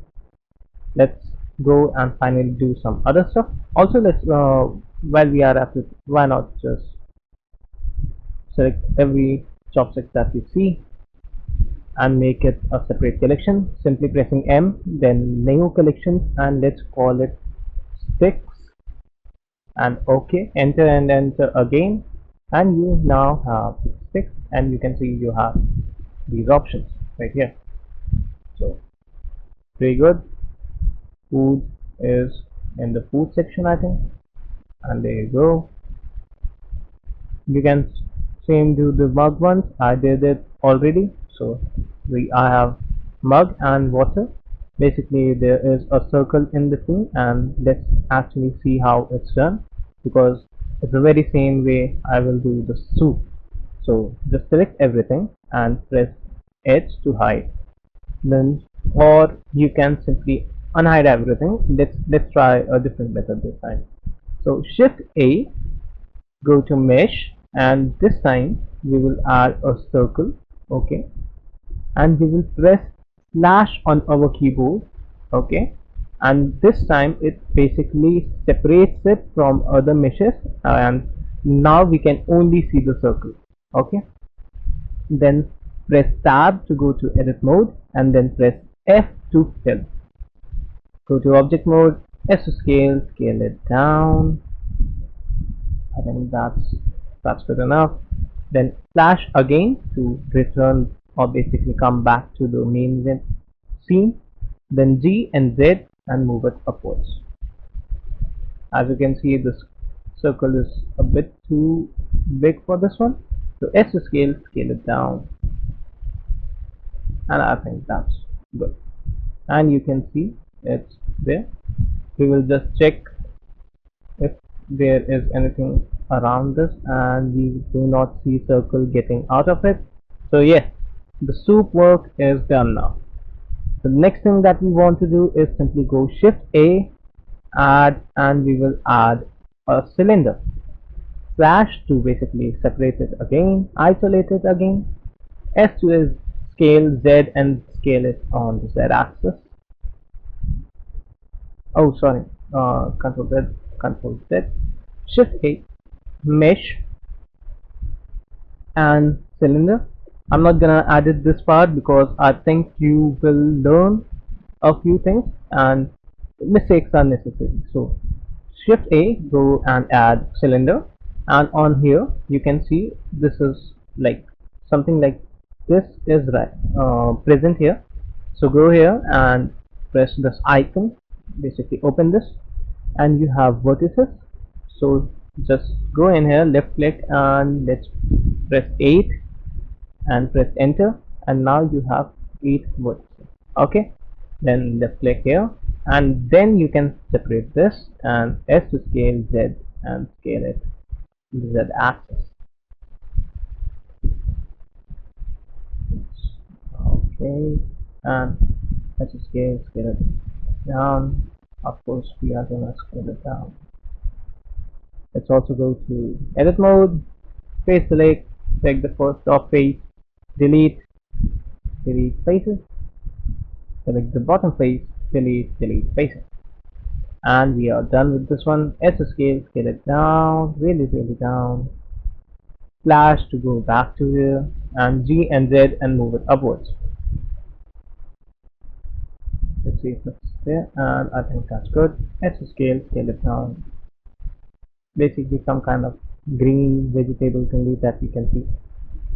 let's go and finally do some other stuff. Also, let's while we are at it, why not just select every chopstick that we see and make it a separate collection, simply pressing M, then new collection, and let's call it sticks, and OK, enter and enter again, and you now have sticks, and you can see you have these options right here. So very good. Food is in the food section, I think, and there you go. You can same do the mug ones. I did it already. So I have mug and water. Basically there is a circle in between, and let's actually see how it's done, because it's the very same way I will do the soup. So just select everything and press H to hide, then, or you can simply unhide everything. Let's try a different method this time. So Shift A, go to mesh, and this time we will add a circle. Okay, and we will press slash on our keyboard. Okay, and this time it basically separates it from other meshes, and now we can only see the circle. Okay, then press tab to go to edit mode, and then press F to fill. Go to object mode, S to scale, scale it down. I think that's good enough. Then slash again to return or basically come back to the main scene. Then G and Z and move it upwards. As you can see, this circle is a bit too big for this one. So S to scale, scale it down, and I think that's good. And you can see it's there. We will just check if there is anything around this, and we do not see circle getting out of it. So yes, the soup work is done now. The next thing that we want to do is simply go Shift A, add, and we will add a cylinder. Slash to basically separate it again, isolate it again. S to scale Z and scale it on the Z axis. Oh sorry, Control Z, Control Z. Shift A, mesh, and cylinder. I'm not gonna edit this part because I think you will learn a few things and mistakes are necessary. So Shift A, go and add cylinder, and on here you can see this is like something like this is right present here. So go here and press this icon, basically open this, and you have vertices. So just go in here, left click, and let's press 8 and press enter, and now you have 8 vertices. Okay, then left click here, and then you can separate this, and S to scale Z and scale it Z axis. Okay, and S to scale it down. Of course we are gonna scale it down. Let's also go to edit mode, face select, select the first top face, delete faces, select the bottom face, delete faces, and we are done with this one. S to scale it down, really down. Slash to go back to here, and G and Z and move it upwards. Let's see if it's there, and I think that's good. S to scale it down. Basically some kind of green vegetable thingy that you can see.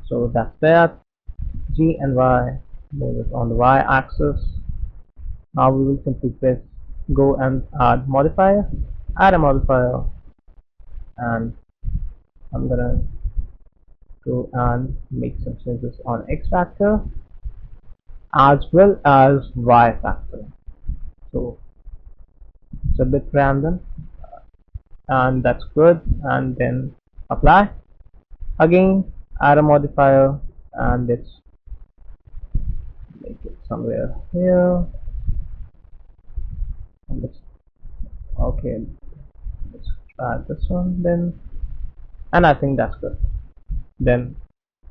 So that's that. G and Y, move it on the Y axis. Now we will simply press go and add modifier, add a modifier, and I'm gonna go and make some changes on X factor. as well as y factor. So it's a bit random, and that's good. And then apply again, add a modifier, and let's make it somewhere here. And let's, okay, let's try this one then, and I think that's good. Then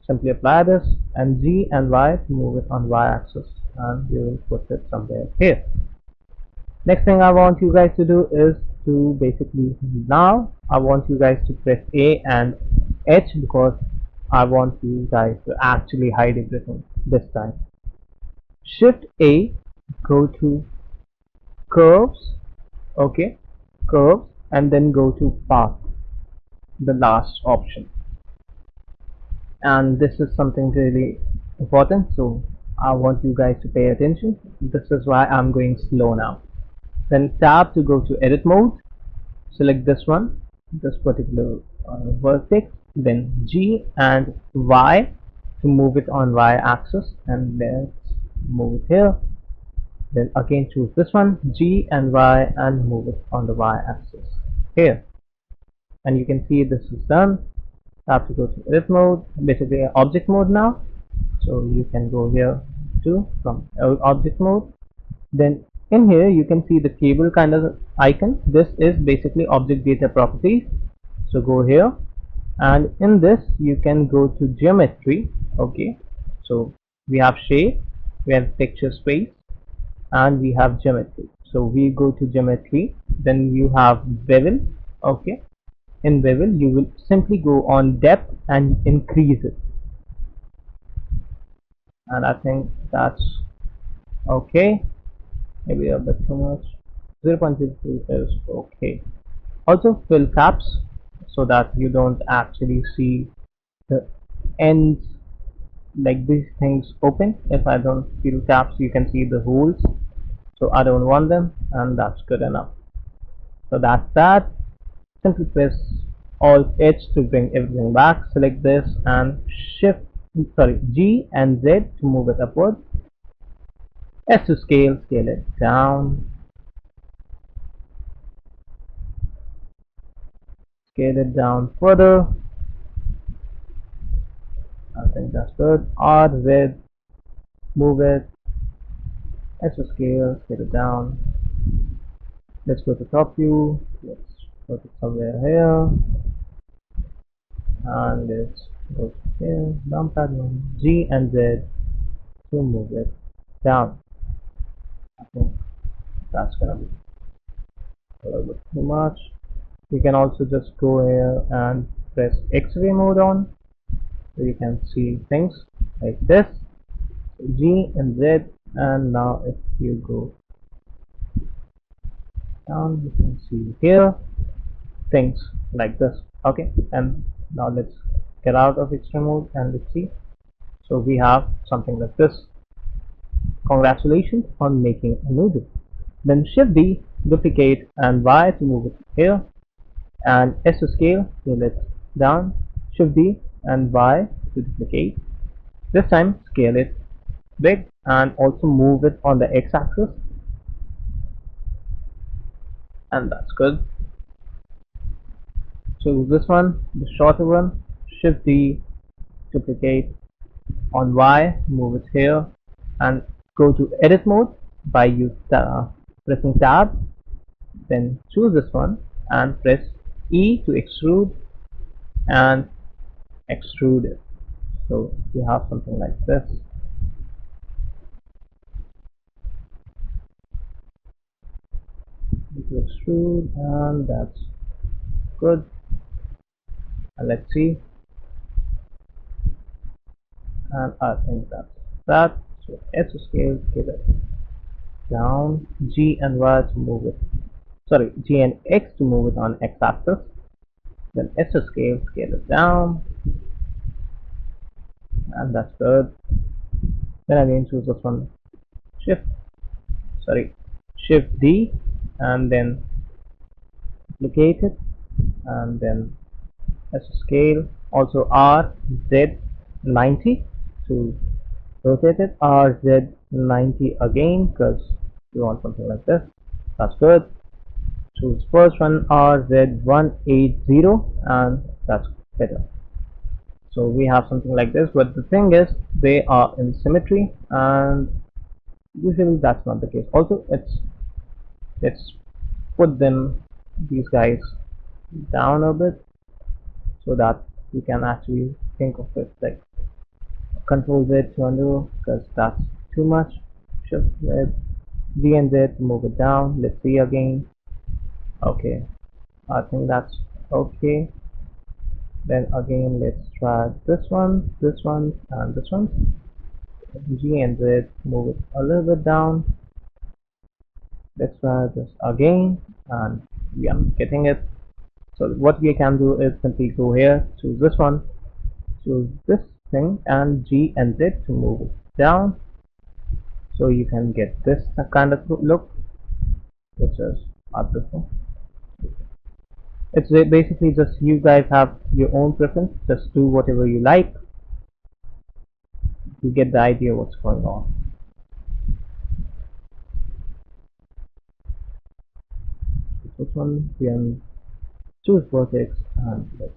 simply apply this and G and Y to move it on Y axis, and we will put it somewhere here. Next thing I want you guys to do is to basically, now I want you guys to press A and H, because I want you guys to actually hide everything this time. Shift A, go to curves, okay, curves, and then go to path, the last option. And this is something really important, so I want you guys to pay attention. This is why I'm going slow now. Then tab to go to edit mode, select this one, this particular vertex, then G and Y to move it on Y axis, and let's move it here. Then again choose this one, G and Y, and move it on the Y axis here. And you can see this is done. Have to go to edit mode, basically object mode now. So you can go here to from object mode. Then in here you can see the cable kind of icon. This is basically object data properties. So go here, and in this you can go to geometry. Okay, so we have shape, we have texture space, and we have geometry. So we go to geometry, then you have bevel. Okay, in bevel you will simply go on depth and increase it, and I think that's okay, maybe a bit too much. 0.02 is okay. Also fill caps so that you don't actually see the ends, like these things open. If I don't fill caps, you can see the holes, so I don't want them, and that's good enough. So that's that. Simply press Alt H to bring everything back. Select this and G and Z to move it upward. S to scale it down. Scale it down further. I think that's good. R, Z, move it. S to scale it down. Let's go to top view. Let's put it somewhere here. And let's go here. Numpad G and Z to move it down. I think that's gonna be a little bit too much. You can also just go here and press X-ray mode on, so you can see things like this, G and Z. And now if you go down, you can see here things like this. Okay, and now let's get out of X-ray mode and let's see. So we have something like this. Congratulations on making a noodle. Then Shift D, duplicate, and Y to move it here, and S to scale it down. Shift D and Y to duplicate. This time scale it big and also move it on the X axis, and that's good. So this one, the shorter one, Shift D, duplicate, on Y move it here, and go to edit mode by pressing tab, then choose this one and press E to extrude and extrude it. So you have something like this. To extrude, and that's good. And let's see, and I think that's that. So S to scale it down, G and Y to move it, sorry, G and X to move it on X axis, then S to scale it down, and that's good. Then again choose this one, Shift D, and then duplicate it, and then S to scale, also R, Z 90 to Rotate it RZ 90 again because we want something like this. That's good. Choose first one RZ 180 and that's better. So we have something like this, but the thing is they are in symmetry and usually that's not the case. Also, let's put these guys down a bit so that you can actually think of it like Control Z to undo because that's too much. Shift Z, G and Z to move it down. Let's see again. Okay, I think that's okay. Then again, let's try this one, and this one. G and Z, move it a little bit down. Let's try this again, and we are getting it. So what we can do is simply go here, choose this one, choose this thing, and G and Z to move it down. So you can get this kind of look, which is beautiful. It's basically just you guys have your own preference. Just do whatever you like. You get the idea what's going on. This one we can choose vertex and let's.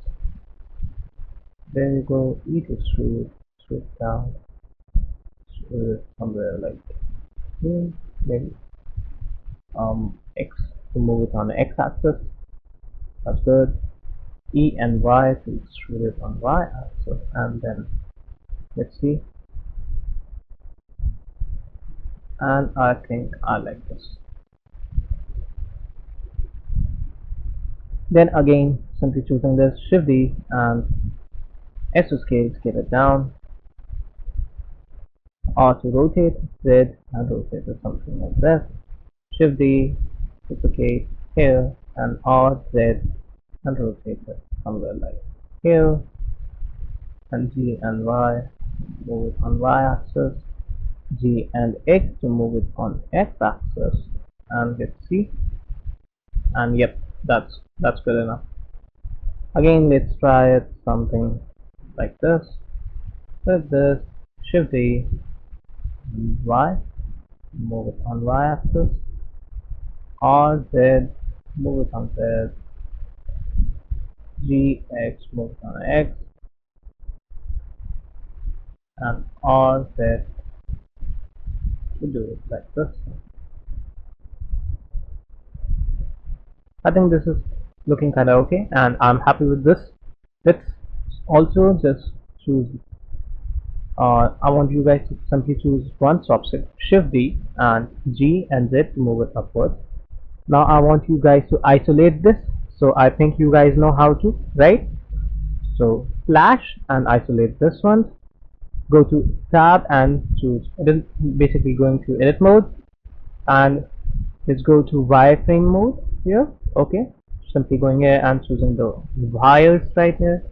There you go. E to screw it down. Screw it somewhere like here, maybe. X to move it on the x-axis. That's good. E and Y to screw it on y-axis, and then let's see. And I think I like this. Then again, simply choosing this, Shift D and S to scale it down. R to rotate, Z and rotate it something like this. Shift D, duplicate here, and R, Z and rotate it somewhere like here. And G and Y, move it on Y axis. G and X to move it on X axis. And let's see. And yep, that's good enough. Again, let's try it something like this. With this, Shift D, Y, move it on Y axis. R, Z, move it on Z. G, X, move it on X. And R, Z, to do it like this. I think this is looking kind of okay, and I'm happy with this. Let's also just choose. I want you guys to simply choose one subset, Shift D and G and Z to move it upwards. Now I want you guys to isolate this. So I think you guys know how to, right? So Flash and isolate this one. Go to Tab and choose. It is basically going to edit mode, and let's go to wireframe mode here. Okay, simply going here and choosing the wires right here,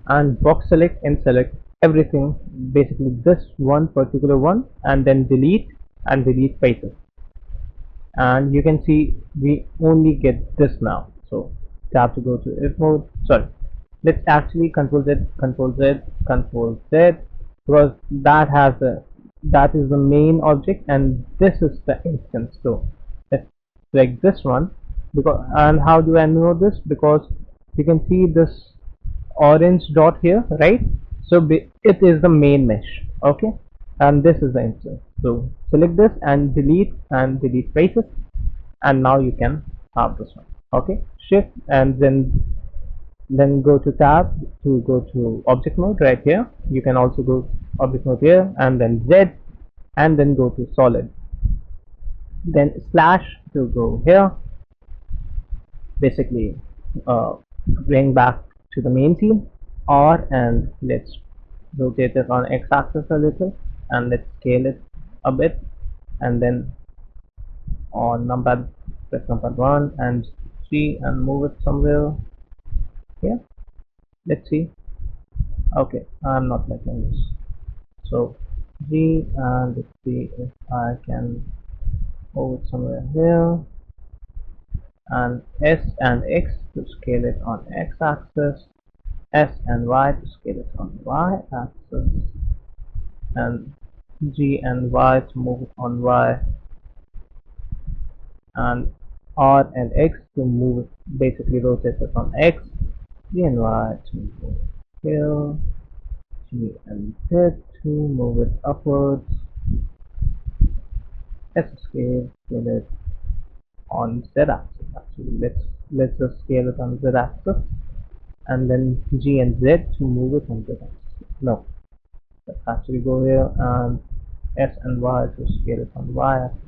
and box select and select everything, basically this one particular one, and then delete and delete faces. And you can see we only get this now. So tap to go to edit mode. Sorry, let's actually Control Z, Control Z, Control Z, because that is the main object and this is the instance. So let's select this one, because, and how do I know this? Because you can see this orange dot here, right? So it is the main mesh. Okay, and this is the instance. So select this and delete faces, and now you can have this one. Okay, shift and then go to tab to go to object mode right here. You can also go object mode here, and then Z, and then go to solid, then slash to go here, basically bring back to the main scene. R, and let's rotate it on x-axis a little, and let's scale it a bit, and then on numpad, press numpad 1 and 3 and move it somewhere here. Let's see. Okay, I'm not liking this. So G, and let's see if I can move it somewhere here, and S and X to scale it on x-axis, S and Y to scale it on y-axis, and G and Y to move it on Y, and R and X to move it, basically rotate it on X, G and Y to move it here, G and Z to move it upwards, S scale it on Z axis. Actually, let's just scale it on Z axis, and then G and Z to move it on Z axis. No, let's actually go here and S and Y to scale it on Y axis.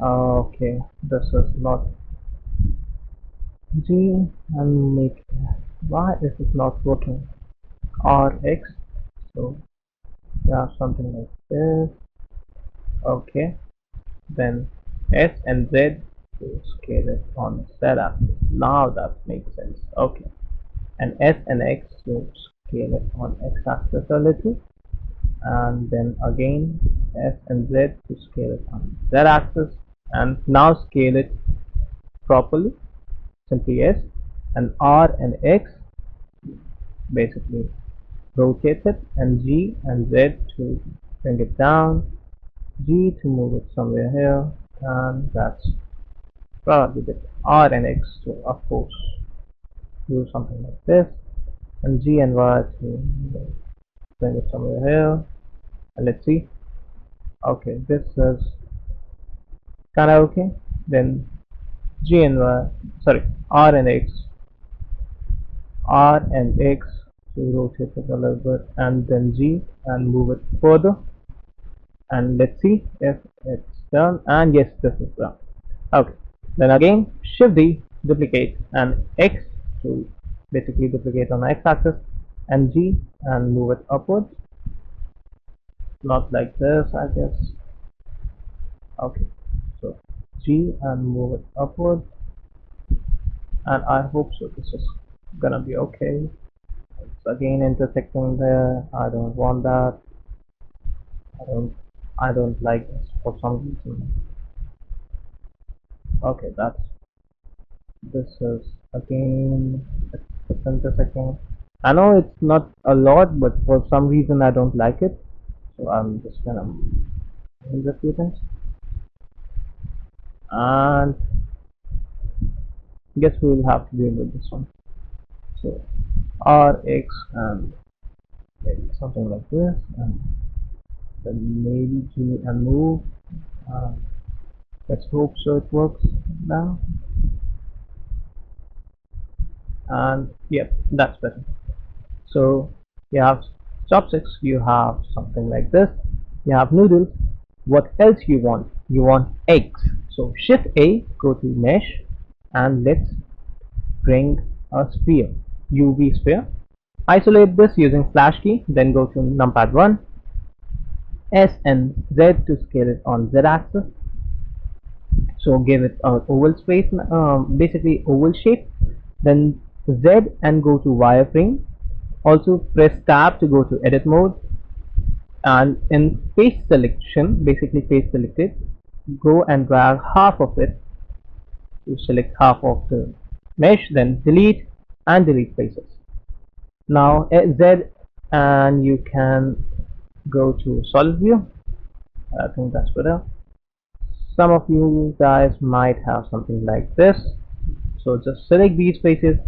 Okay, this is not G, and make why is it not working? RX, so yeah, something like this. Okay, then S and Z to scale it on Z axis. Now that makes sense. Okay, and S and X to scale it on X axis a little, and then again S and Z to scale it on Z axis, and now scale it properly, simply S, and R and X basically rotate it, and G and Z to bring it down, G to move it somewhere here, and that's probably the R and X to of course do something like this, and G and Y to bring it somewhere here, and let's see. Okay, this is kinda okay. Then G and Y, sorry, R and X to rotate it a little bit, and then G and move it further, and let's see if it's done, and yes, this is done. Okay, then again Shift D, duplicate, and X to basically duplicate on the X axis, and G and move it upwards, not like this I guess. Okay, so G and move it upwards, and I hope so this is gonna be okay. It's again intersecting there. I don't want that. I don't like this for some reason. Okay, this is again it's intersecting. I know it's not a lot, but for some reason I don't like it, so I'm just gonna change a few things, and guess we will have to deal with this one. So RX and maybe something like this, and then maybe G and move. Uh, let's hope so it works now, and yep, that's better. So you have chopsticks, you have something like this, you have noodles. What else you want? You want eggs. So Shift A, go to mesh, and let's bring a sphere, UV sphere. Isolate this using slash key, then go to numpad 1, S and Z to scale it on Z axis. So give it an oval space, basically oval shape, then Z and go to wireframe. Also press tab to go to edit mode, and in face selection, basically face selected, go and drag half of it to select half of the mesh, then delete and delete faces. Now Z, and you can go to solid view. I think that's better. Some of you guys might have something like this, so just select these faces,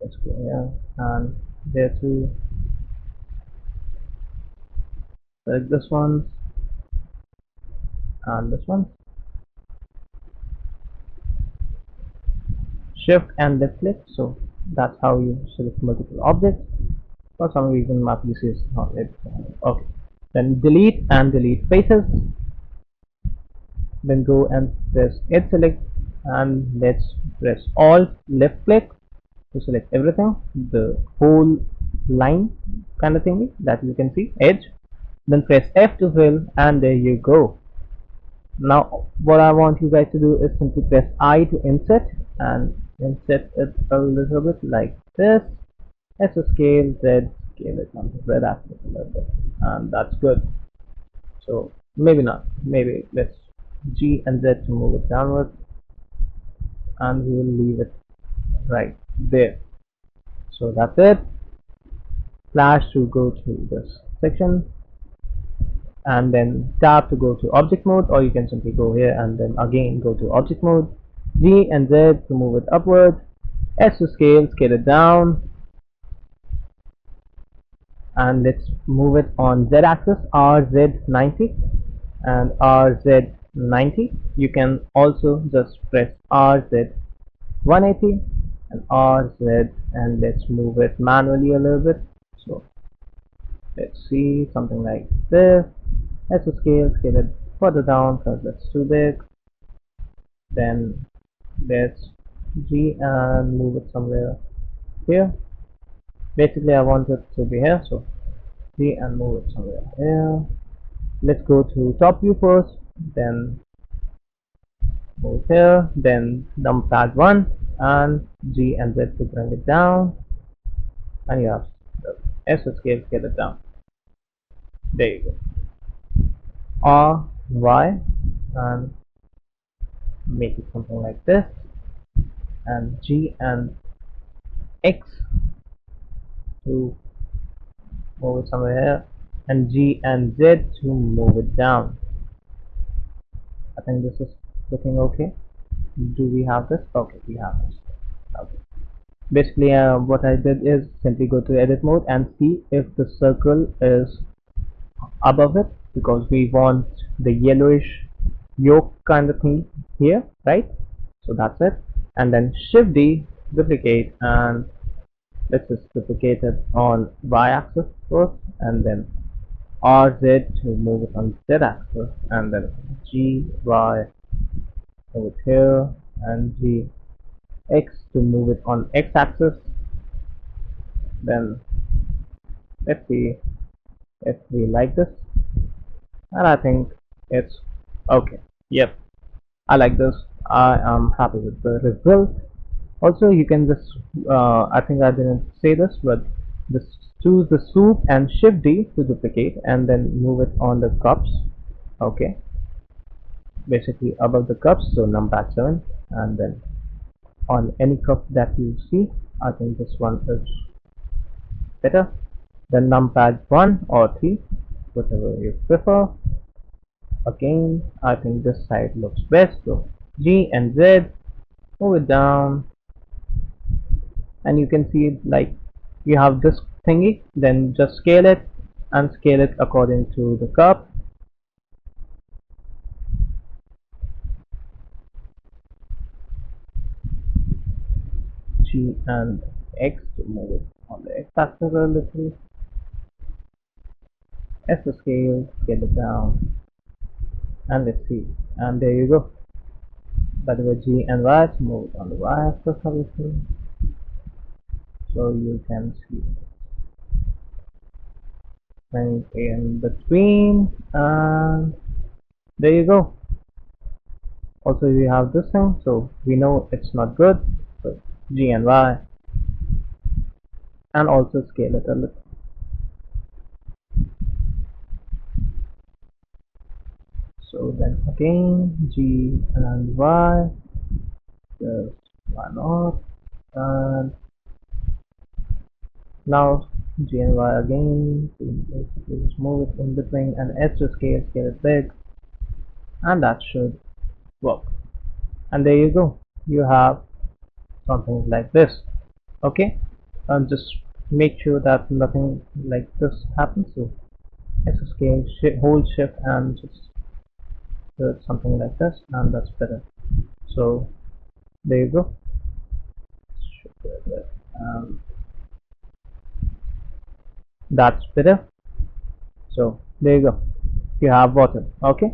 let's go here, and there too, select this one and this one, shift and left click. So that's how you select multiple objects. For some reason my PC is not it. Okay, then delete and delete faces, then go and press edit select, and let's press alt left click to select everything, the whole line kind of thing that you can see, edge, then press F to fill, and there you go. Now what I want you guys to do is simply press I to insert, and insert it a little bit like this. S scale, Z scale it on the Z axis a little bit, and that's good. So maybe not, maybe let's G and Z to move it downwards, and we will leave it right there. So that's it. slash to go to this section, and then tab to go to object mode, or you can simply go here and then again go to object mode. G and Z to move it upward. S to scale it down, and let's move it on Z axis, RZ90 and RZ90. You can also just press RZ180 and RZ, and let's move it manually a little bit. So let's see something like this. S to scale it further down because that's too big. Then let's G and move it somewhere here. Basically I want it to be here, so G and move it somewhere here. Let's go to top view first, then move here, then numpad 1 and G and Z to bring it down, and you have the S to scale it down. There you go. R, Y, and make it something like this, and G and X to move it somewhere here, and G and Z to move it down. I think this is looking okay. Do we have this? Okay, we have this. Okay. Basically what I did is simply go to edit mode and see if the circle is above it, because we want the yellowish yolk kind of thing here, right? So that's it. And then shift D, duplicate, and let's just duplicate it on Y axis first, and then RZ to move it on Z axis, and then GY over here, and GX to move it on X axis. Then let's see if we like this, and I think it's okay. Yep, I like this. I am happy with the result. Also, you can just I think I didn't say this, but just choose the soup and shift D to duplicate, and then move it on the cups. Okay, basically above the cups, so numpad 7, and then on any cup that you see. I think this one is better. Then numpad 1 or 3, whatever you prefer. Again, I think this side looks best, so G and Z, move it down, and you can see like you have this thingy. Then just scale it and scale it according to the cup. G and X to move it on the X axis a little. S to scale it down, and let's see, and there you go. By the way, G and Y to move it on the Y axis obviously, so you can see things in between, and there you go. Also we have this thing, so we know it's not good, so G and Y, and also scale it a little. So then again G and Y, just why not, and now G and Y again, so basically just move it in between, and S to scale it big, and that should work. And there you go, you have something like this. Okay, and just make sure that nothing like this happens, so S to scale, hold shift, and just do something like this, and that's better. So there you go. That's better. So there you go, you have water. Okay,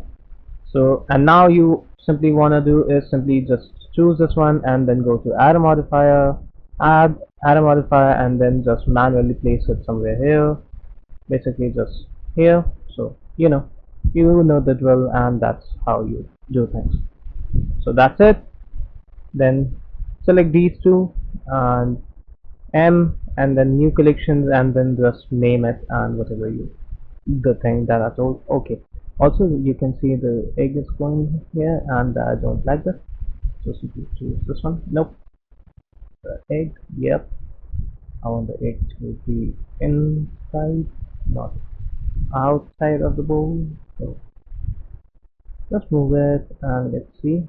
so and now you simply want to do is simply just choose this one and then go to add a modifier, add a modifier, and then just manually place it somewhere here, basically just here. So you know the drill, and that's how you do things. So that's it. Then select these two and M, and then new collections, and then just name it and whatever you the thing that I told. Okay, also you can see the egg is going here, and I don't like this, so simply choose this one. Nope, the egg. Yep, I want it to be inside, not outside of the bowl. So let's move it and let's see.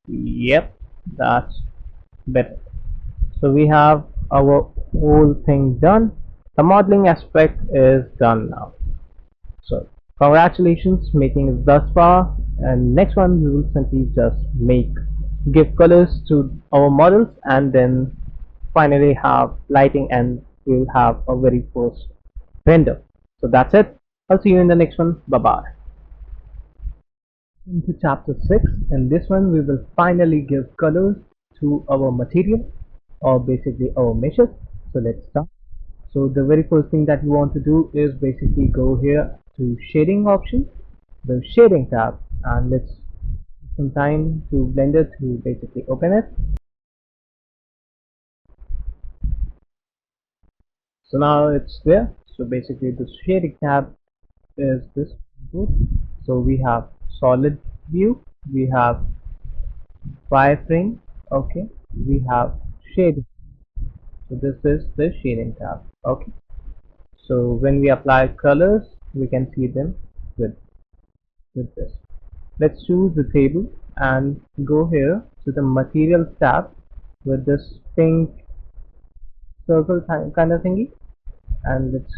Yep, that's better. So we have our whole thing done. The modeling aspect is done now. So congratulations making it thus far, and next one we will simply just give colors to our models and then finally have lighting, and we will have a very first render. So that's it. I'll see you in the next one. Bye bye. Into chapter 6. In this one we will finally give colors to our material, or basically our meshes. So let's start. So the very first thing that we want to do is basically go here to shading option, the shading tab, and let's take some time to Blender to basically open it. So now it's there. So basically the shading tab is this. So we have solid view, we have wireframe, okay, we have shading. So this is the shading tab, okay. So when we apply colors, we can see them with this. Let's choose the table and go here to the materials tab with this pink circle kind of thingy, and let's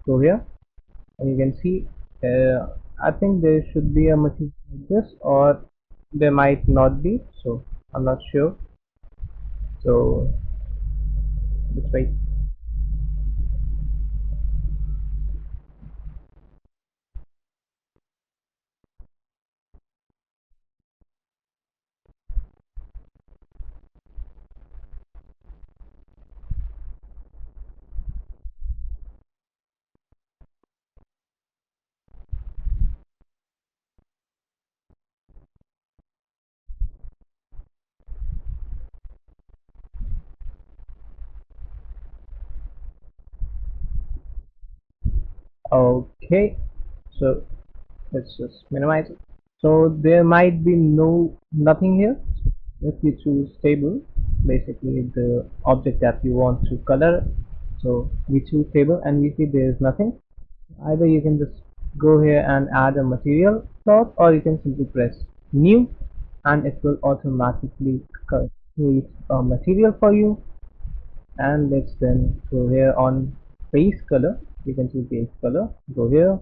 go here, and you can see I think there should be a material like this, or there might not be, so I'm not sure. So let's wait. Okay, so let's just minimize it. So there might be nothing here. If you choose table, basically the object that you want to color, so we choose table and we see there is nothing. Either you can just go here and add a material slot, or you can simply press new and it will automatically create a material for you. And let's then go here on base color. You can choose base color, go here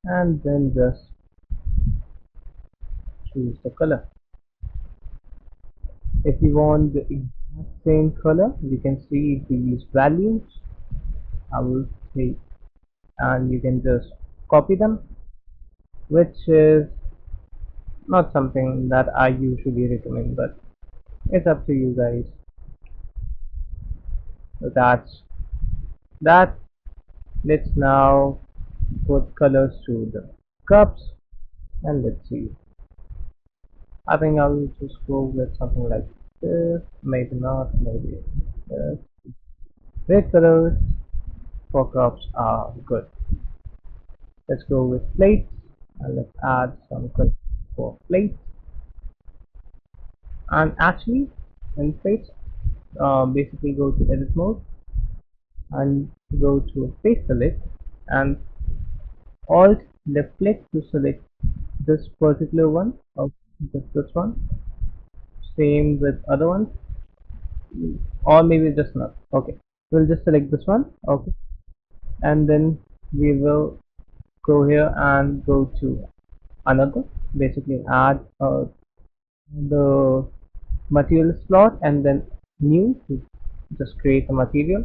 and then just choose the color. If you want the exact same color, you can see these values, I will say, and you can just copy them, which is not something that I usually recommend, but it's up to you guys. So that's that. Let's now put colors to the cups, and let's see. I think I will just go with something like this, maybe not, maybe this. Red colors for cups are good. Let's go with plates, and let's add some colors for plates. And actually in plates, basically go to edit mode and go to face select and alt left click to select this particular one, or just this one. Same with other ones, or maybe just not. Okay, we'll just select this one, okay, and then we will go here and go to another, basically add the material slot and then new to just create a material,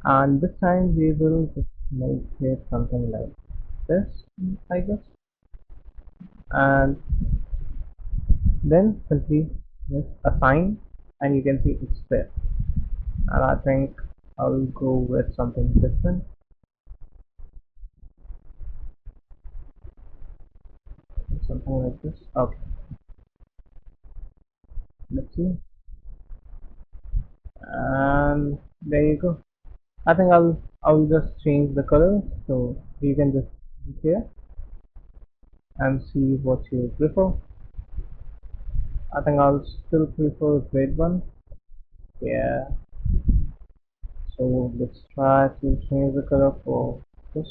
and this time we will just make it something like this, I guess, and then simply just assign, and you can see it's there. And I think I will go with something different, something like this. Okay, let's see, and there you go. I think I'll just change the color, so you can just click here and see what you prefer. I think I'll still prefer red one. Yeah, So let's try to change the color for this.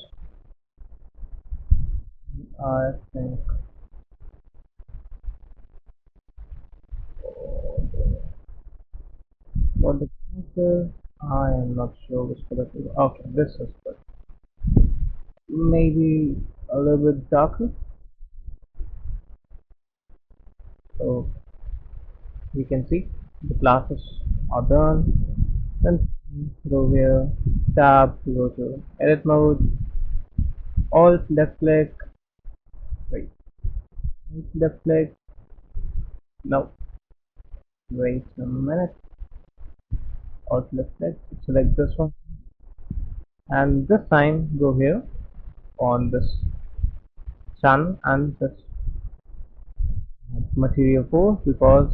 I think what the color is, I am not sure which color to go. Okay, this is good. Maybe a little bit darker. So you can see the classes are done. Then go here, tab to go to edit mode, alt left click, wait, alt left click, no, wait a minute, alt left click, select this one, and this time go here on this channel and just material 4 because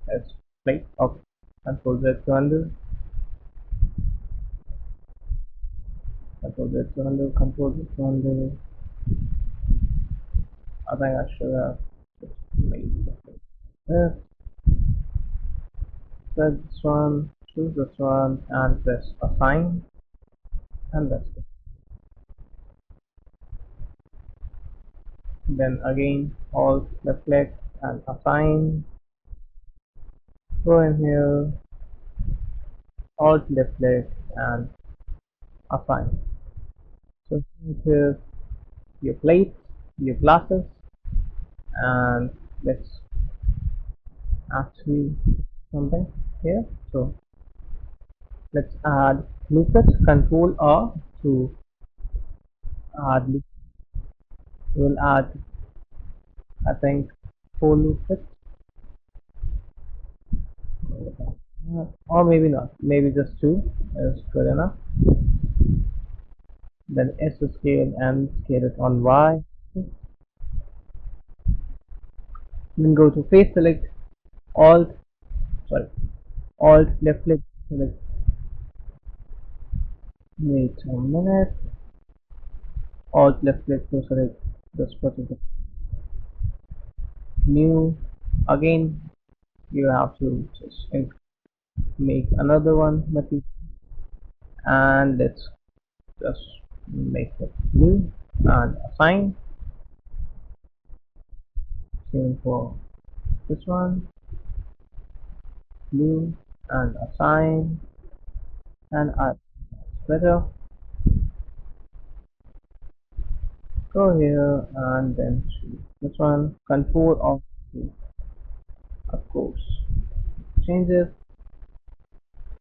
it's plate. Okay, control Z to undo, control Z to undo, control Z to undo. I think I should have just made this, select this one, choose this one, and press assign, and that's it. Then again, alt left click and assign. Go in here, alt left click and assign. So here's your plate, your glasses, and let's actually something here. So let's add looplet. Control R to add loop. We'll add, I think, 4 looplets, or maybe not. Maybe just 2 is good enough. Then S to scale and scale it on Y. Then go to face select, alt, sorry, alt left click, select, wait a minute, alt left click to select this particular new. Again, you have to just make another one material, and let's just make it blue and assign. Same for this one, blue and assign, and add better. Go here and then choose this one, control of two, of course. Changes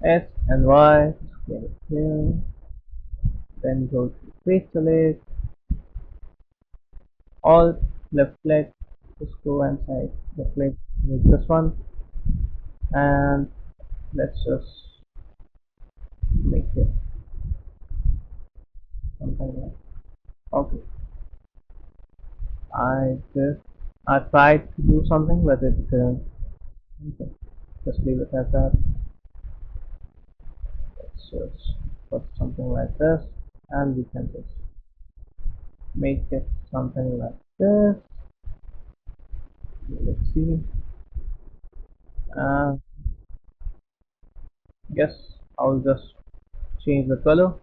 S and Y, scale it here, then go to face select, alt left click, just go inside left click with this one, and let's just make it something like, okay. I tried to do something but it didn't. Okay. Just leave it at that. Let's just put something like this, and we can just make it something like this. Let's see. Yes, I'll just change the color.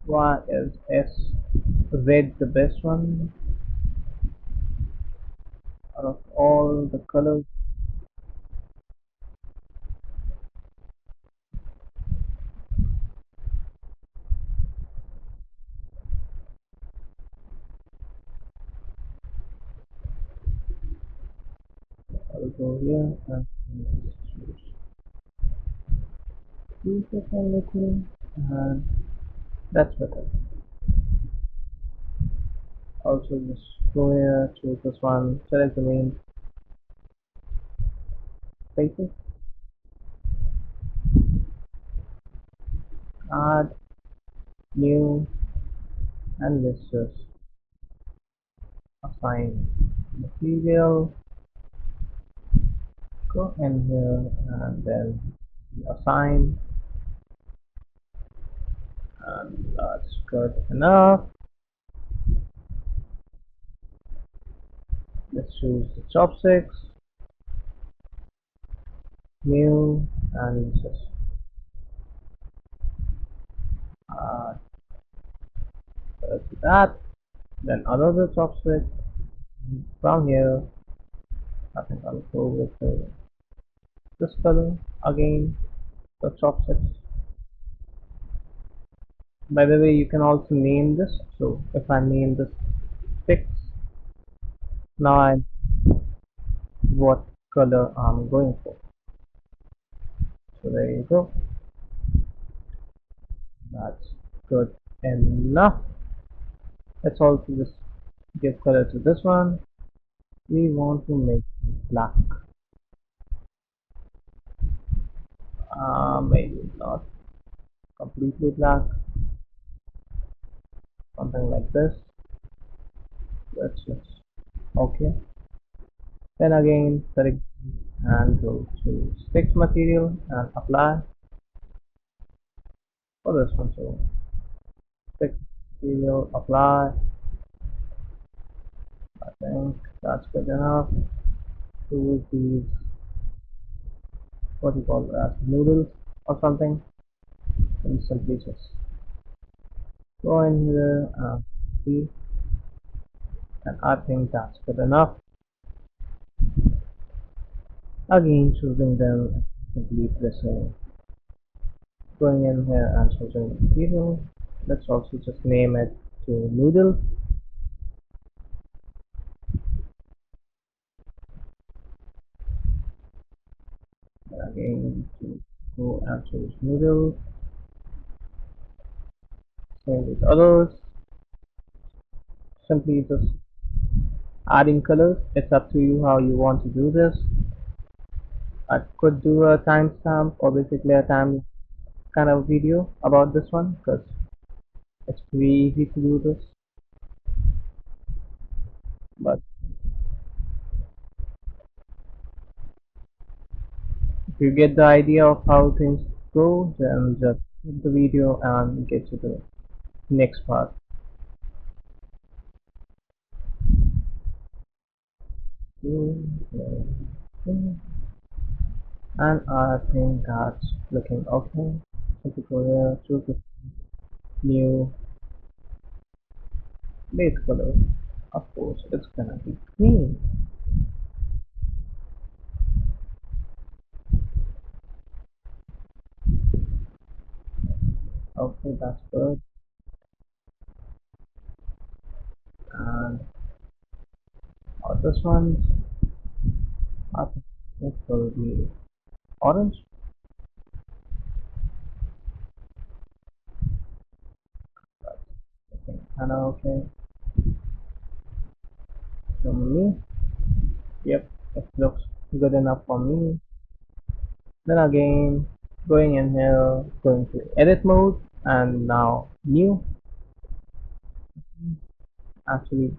Why is S red the best one out of all the colors? I'll go here and choose this one looking, and that's better. Also just go here, choose this one, select the main faces, add new, and let's just assign material. Go in here and then assign, and that's good enough. Let's choose the chopsticks, new, and just uh, that. Then another chopstick from here. I think I'll go with this color again. The chopsticks. By the way, you can also name this. So if I name this sticks, now I know what color I'm going for. So there you go. That's good enough. Let's also just give color to this one. We want to make it black. Maybe not completely black. Something like this. Let's just okay. Then again select and go to fixed material and apply for this one. So fixed material, apply. I think that's good enough. To these what you call as noodles or something. And simply just go in here and see, and I think that's good enough. Again choosing them and simply pressing, going in here and choosing the material. Let's also just name it to noodle. Again to go and choose noodle. Same with others. Simply just adding colors. It's up to you how you want to do this. I could do a timestamp or basically a time kind of video about this one because it's pretty easy to do this. But if you get the idea of how things go, then just hit the video and get to the next part. And I think that's looking okay. So to go here, choose the new base color. Of course, it's gonna be green. Okay, that's good. And this one, I think it will be orange. I think kinda okay. For me, yep, it looks good enough for me. Then again, going in here, going to edit mode, and now new. Actually,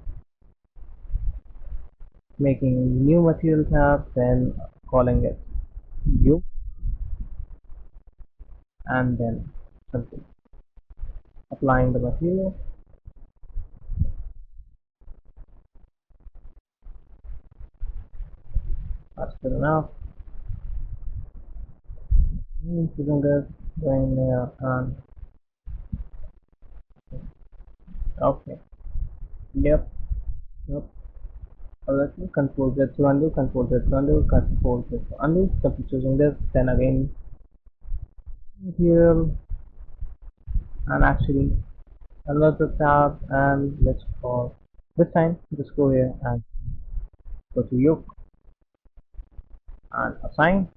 making new material tab, then calling it new, and then simply applying the material. That's good enough. Choosing this, going there, and okay, yep, yep. Let's control Z to undo, control Z to undo, control Z to undo. Simply choosing this, then again material, and actually another tab, and let's call this time. Just go here and go to yoke and assign,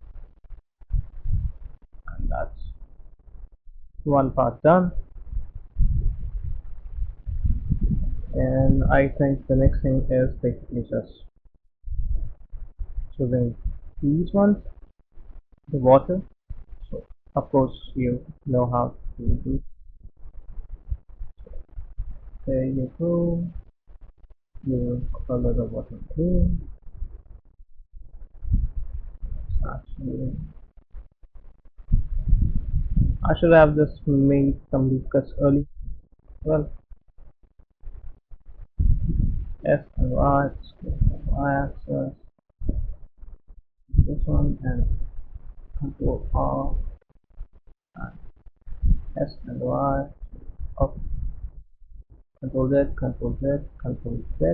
and that's one part done. And I think the next thing is basically just choosing these ones, the water. So of course you know how to do. There you go. You color the water blue. Actually, I should have just made some discuss early. Well, S and Y, Y axis, this one, and Control R, and S and Y, up, Control Z, Control Z, Control Z,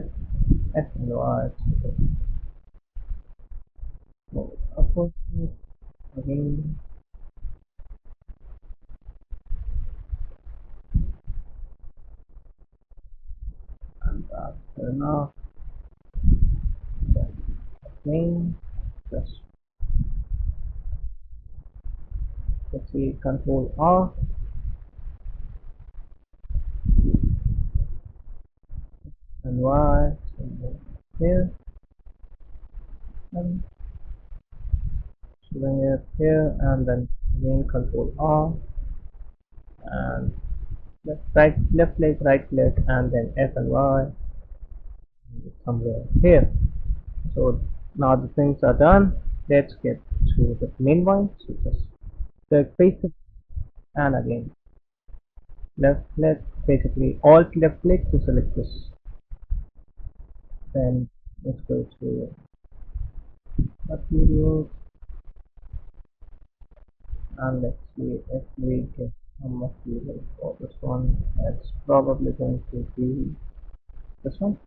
S and Y, move upward, again, and turn off, then again, just let's see, Control R, and Y, so move here, and bring it here, and then again Control R, and left click, right click, and then F and Y somewhere here. So now the things are done. Let's get to the main one. So just click paste it, and again left click, basically alt left click to select this. Then let's go to materials, and let's see if we get some material for this one. It's probably going to be this one.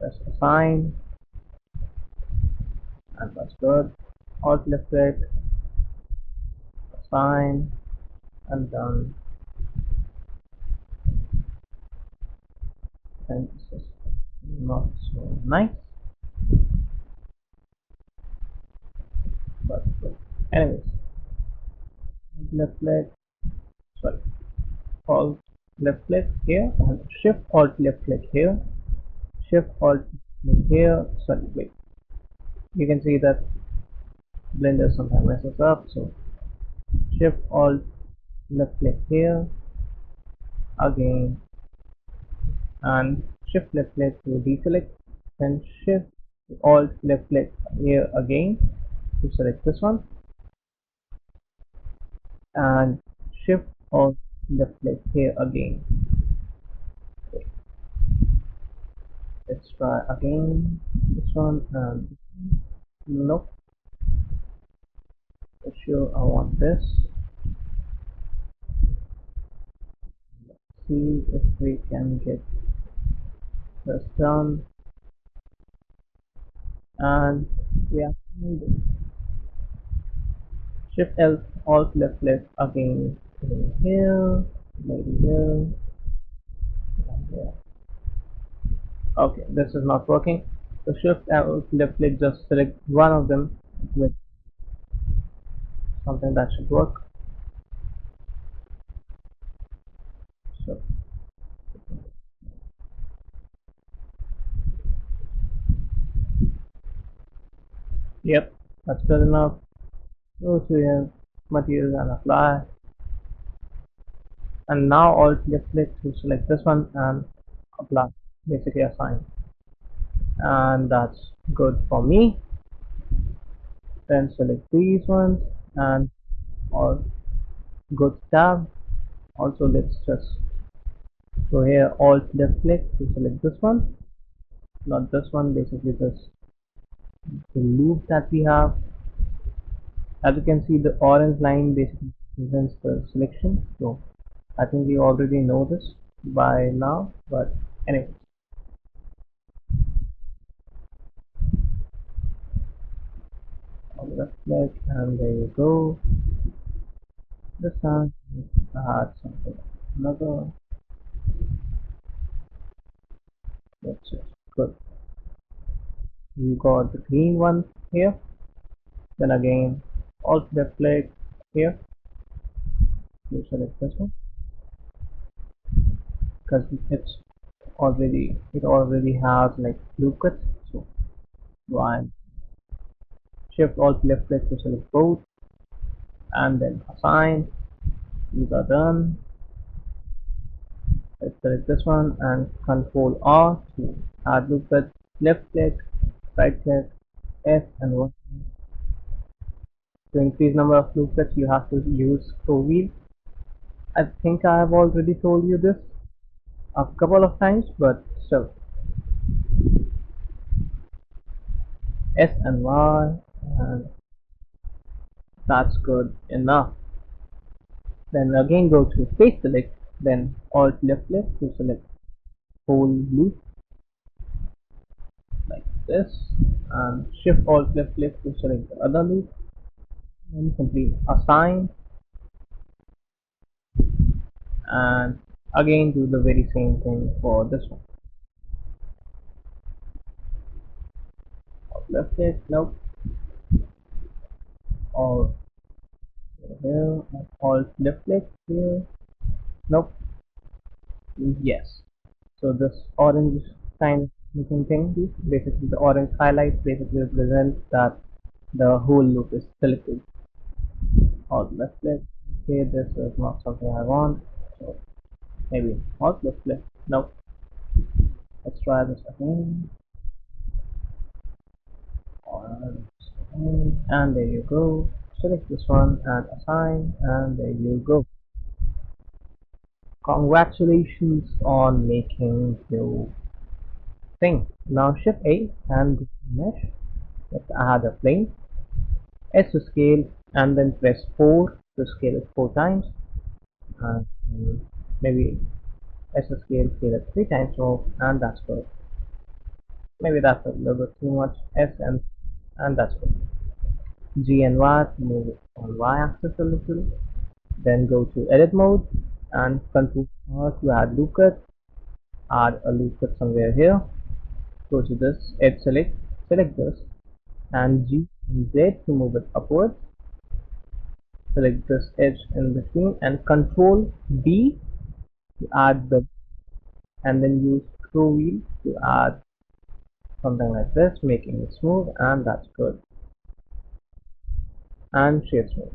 Press assign, and that's good. Alt left click, assign, and done. And this is not so nice, but good. Anyways, left click, sorry, alt left click here, and shift alt left click here, shift alt click here. Sorry, wait. You can see that Blender sometimes messes up, so shift alt left click here again, and shift left click to deselect, then shift alt left click here again to select this one, and shift alt left click here again. Okay. Let's try again this one, and nope, for sure I want this. Let's see if we can get this done, and we are needed. Shift L alt left click again here, maybe here, and here. Okay, this is not working. So shift L left click, just select one of them with something that should work. So yep, that's good enough. Go to your materials and apply, and now alt left click to select this one and apply, basically assign, and that's good for me. Then select these ones and or go to tab. Also, let's just go here, alt left click to select this one, not this one, basically this, the loop that we have. As you can see, the orange line basically represents the selection, so I think we already know this by now, but anyway, left click, and there you go. This time I had something another. That's it. Good. We got the green one here. Then again, alt left click here to select this one, because it already has like loop cuts. So one shift alt left click to select both, and then assign. These are done. Let's select this one and Control R to add loop cut. Left click, right click, F and 1. To increase number of loop cuts, you have to use scroll wheel. I think I have already told you this a couple of times, but still. S and Y, and that's good enough. Then again go to face select, then alt left click to select whole loop like this, and shift alt left click to select the other loop, then simply assign, and again do the very same thing for this one. Alt left click, nope, or here, alt left click here, nope, yes. So this orange kind of looking thing, basically the orange highlights basically represents that the whole loop is selected. Alt left click, okay, this is not something I want, so maybe alt left click, nope, let's try this again, and there you go, select this one and assign, and there you go. Congratulations on making your thing. Now shift A and go to mesh, let's add a plane, S to scale, and then press 4 to scale it 4 times, and maybe S to scale it 3 times more, and that's good. Maybe that's a little bit too much. S and that's good. G and Y to move it on Y axis a little. Then go to edit mode and control R to add loop cut. Add a loop cut somewhere here. Go to this edge select this, and G and Z to move it upwards. Select this edge in between and control B to add the, and then use scroll wheel to add something like this, making it smooth, and that's good. And shade smooth.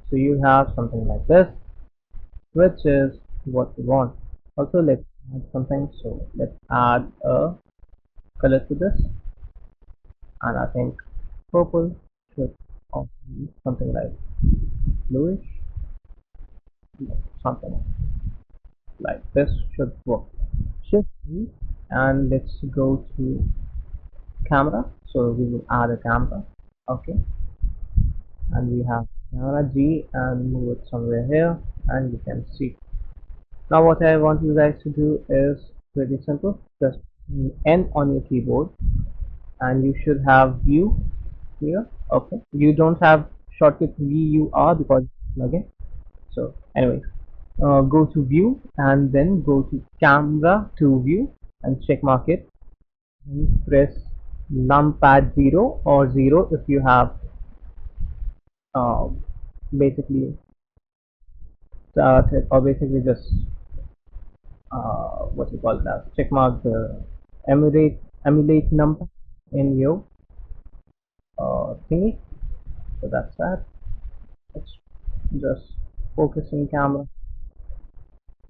So you have something like this, which is what we want. Also let's add something, so let's add a color to this, and I think purple should also be something like bluish, something like this should work. Shift E and let's go to camera, so we will add a camera, okay, and we have camera G and move it somewhere here, and you can see. Now what I want you guys to do is pretty simple, just N on your keyboard, and you should have view here, okay. You don't have shortcut VUR because it's plugin. So anyway, go to view and then go to camera to view and check mark it, and press numpad 0 or 0 if you have uh, basically started, or basically just what you call it as check mark the emulate numpad in your thingy. So that's that. Let's just focusing camera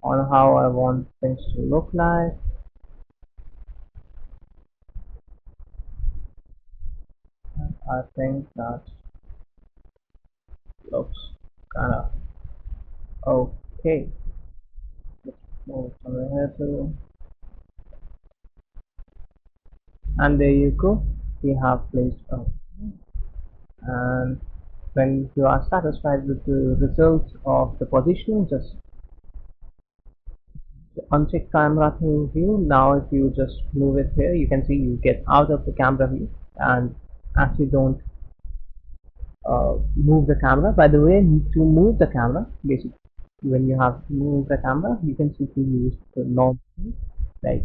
on how I want things to look like. And I think that looks kind of okay. Let's move somewhere here too. And there you go. We have placed a, and when you are satisfied with the results of the positioning, just uncheck camera to view. Now if you just move it here, you can see you get out of the camera view and actually don't move the camera. By the way, to move the camera, basically when you have to move the camera, you can simply use the knob like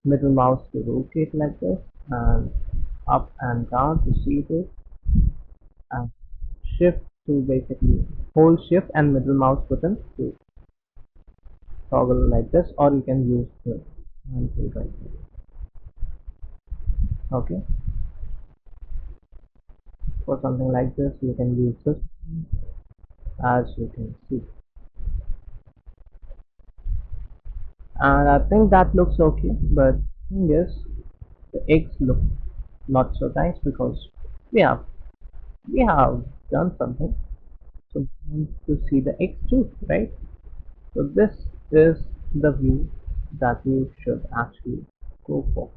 middle mouse to rotate like this, and up and down to see this, and shift to basically hold shift and middle mouse button to toggle like this, or you can use the hand tool right here. Okay, for something like this you can use this, as you can see, and I think that looks okay. But thing is, the eggs look not so nice because we have done something, so we want to see the eggs too, right? So this is the view that you should actually go for.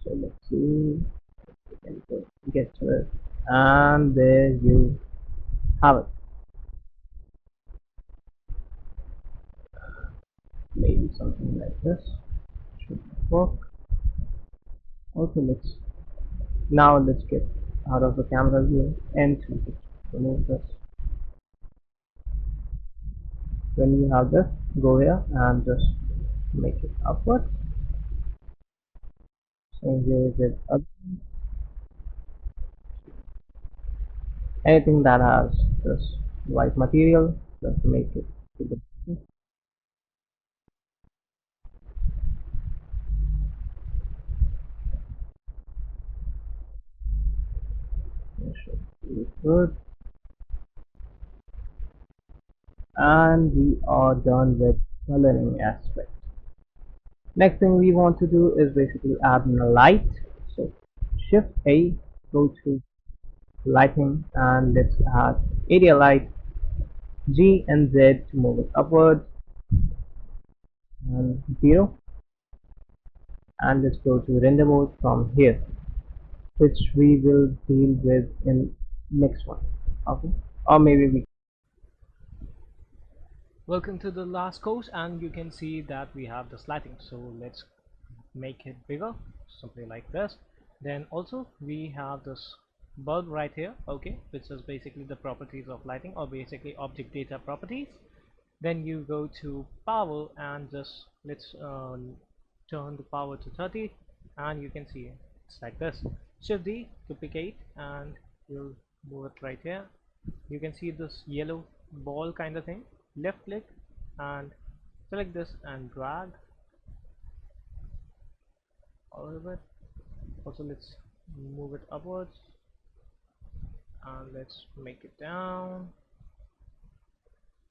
So let's see, we can get to it, and there you have it. Maybe something like this should work. Okay, let's get out of the camera view and remove this. When you have this, go here and just make it upward. So here is it up. Anything that has this white material, just make it to the it should be good. And we are done with coloring aspect. Next thing we want to do is basically add a light. So shift A, go to lighting, and let's add area light, G and Z to move it upwards, and 0, and let's go to render mode from here, which we will deal with in next one. Okay, or maybe we welcome to the last course, and you can see that we have this lighting. So let's make it bigger, something like this. Then also we have this bulb right here, okay, which is basically the properties of lighting, or basically object data properties. Then you go to power and just let's turn the power to 30, and you can see it's like this. Shift D, duplicate, and you'll move it right here. You can see this yellow ball kind of thing. Left click and select this and drag all of it. Also let's move it upwards, and let's make it down,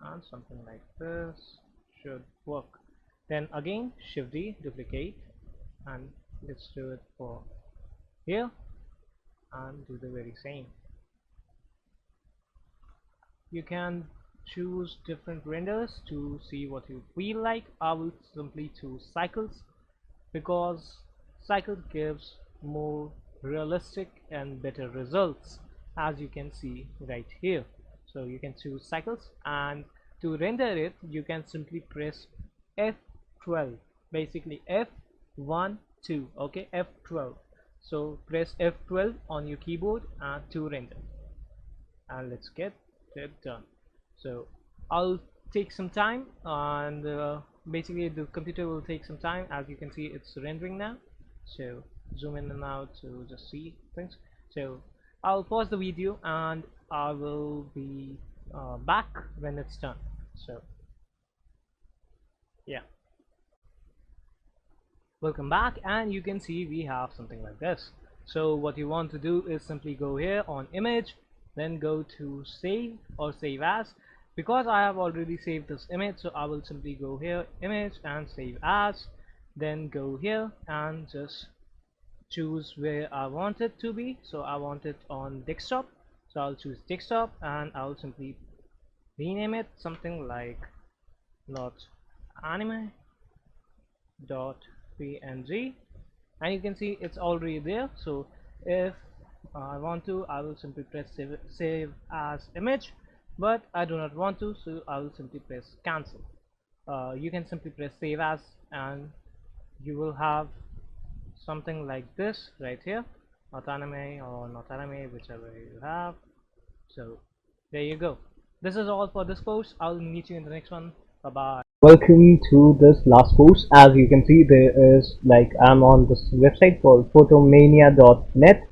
and something like this should work. Then again shift D, duplicate, and let's do it for here and do the very same. You can choose different renders to see what you feel like. I will simply choose cycles because cycle gives more realistic and better results, as you can see right here. So you can choose cycles, and to render it you can simply press F12, basically F1 2, okay, F12. So press F12 on your keyboard to render, and let's get it done. So I'll take some time, and basically the computer will take some time. As you can see, it's rendering now. So zoom in and out to just see things. So I'll pause the video and I will be back when it's done. So yeah, welcome back, and you can see we have something like this. So what you want to do is simply go here on image, then go to save or save as. Because I have already saved this image, so I will simply go here, image, and save as. Then go here and just choose where I want it to be. So I want it on desktop, so I'll choose desktop, and I'll simply rename it something like not anime dot png, and you can see it's already there. So if I want to, I will simply press save as image, but I do not want to, so I will simply press cancel. You can simply press save as, and you will have something like this right here, not anime or not anime, whichever you have. So there you go. This is all for this course. I'll meet you in the next one. Bye bye. Welcome to this last course. As you can see, there is like I'm on this website called photomania.net,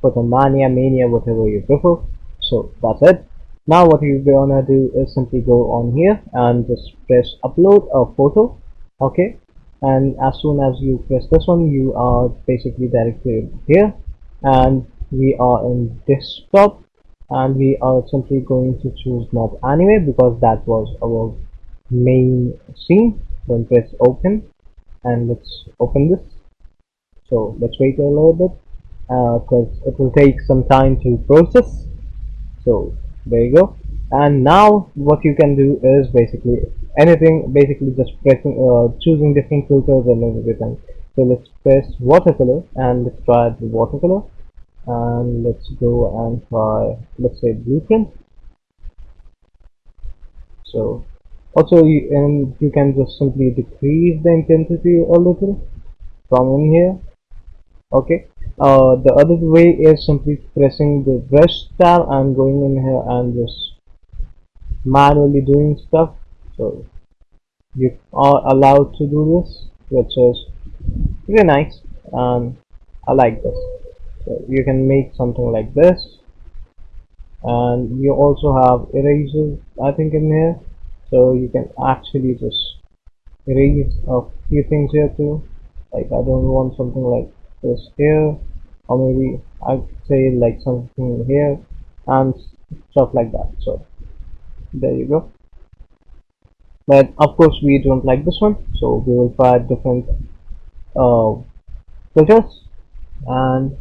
Photomania, Mania, whatever you prefer. So that's it. Now what you're gonna do is simply go on here and just press upload a photo, okay, and as soon as you press this one, you are basically directed here, and we are in desktop, and we are simply going to choose not anime because that was our main scene. Then press open, and let's open this. So let's wait a little bit because it will take some time to process. So there you go. And now what you can do is basically anything, basically just pressing choosing different filters and everything. So let's press watercolor and let's try the watercolor, and let's go and try, let's say, blueprint. So also you can just simply decrease the intensity a little from in here. Okay, the other way is simply pressing the brush tab and going in here and just manually doing stuff. So you are allowed to do this, which is really nice, and I like this. So you can make something like this, and you also have erasers, I think, in here, so you can actually just erase a few things here too. Like I don't want something like this here, or maybe I'd say like something here and stuff like that. So there you go. But of course we don't like this one, so we will try different uh, filters, and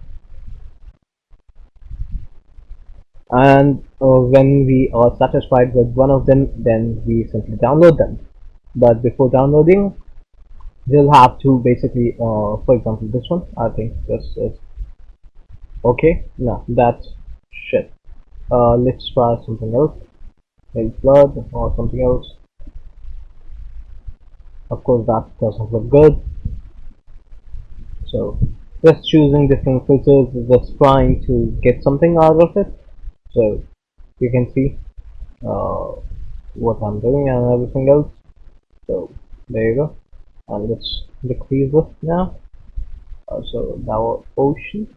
when we are satisfied with one of them, then we simply download them. But before downloading, we'll have to basically, for example, this one, I think this is okay. No, that's shit. Let's try something else, maybe blood or something else. Of course that doesn't look good, so just choosing different filters is just trying to get something out of it. So you can see uh, what I'm doing and everything else. So there you go, and let's decrease this now. So now ocean,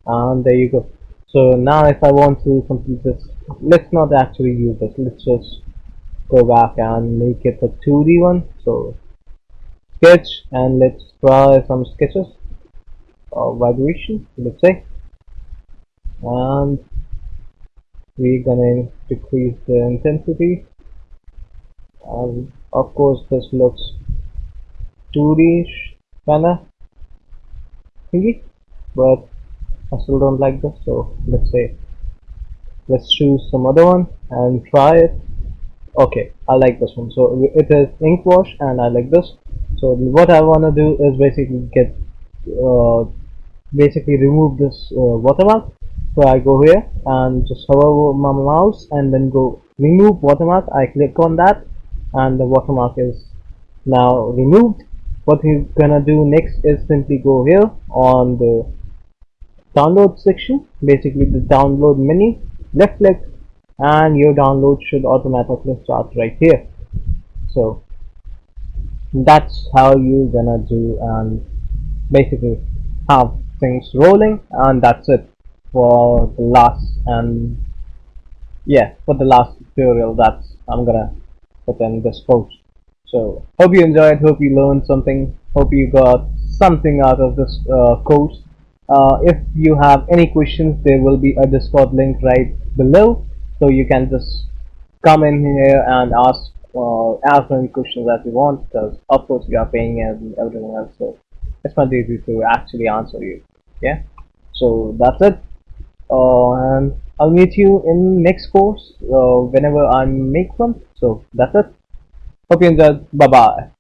and there you go. So now if I want to complete this, let's not actually use this, let's just go back and make it a 2D one. So sketch, and let's try some sketches of vibration, let's say, and we're gonna decrease the intensity, and of course this looks 2D kinda thingy, but I still don't like this, so let's choose some other one and try it. Okay, I like this one. So it is ink wash and I like this. So what I want to do is basically uh, remove this watermark. So I go here and just hover over my mouse and then go remove watermark. I click on that and the watermark is now removed. What we're gonna do next is simply go here on the download section, basically the download menu, left click, and your download should automatically start right here. So that's how you're gonna do and basically have things rolling, and that's it for the last, and yeah, for the last tutorial that's I'm gonna put in this post. So hope you enjoyed, hope you learned something, hope you got something out of this course. If you have any questions, there will be a Discord link right below, so you can just come in here and ask any questions that you want, because of course you are paying and everything else, so it's not easy to actually answer you. Yeah, so that's it, and I'll meet you in next course whenever I make one. So that's it. Hope you enjoyed. Bye bye.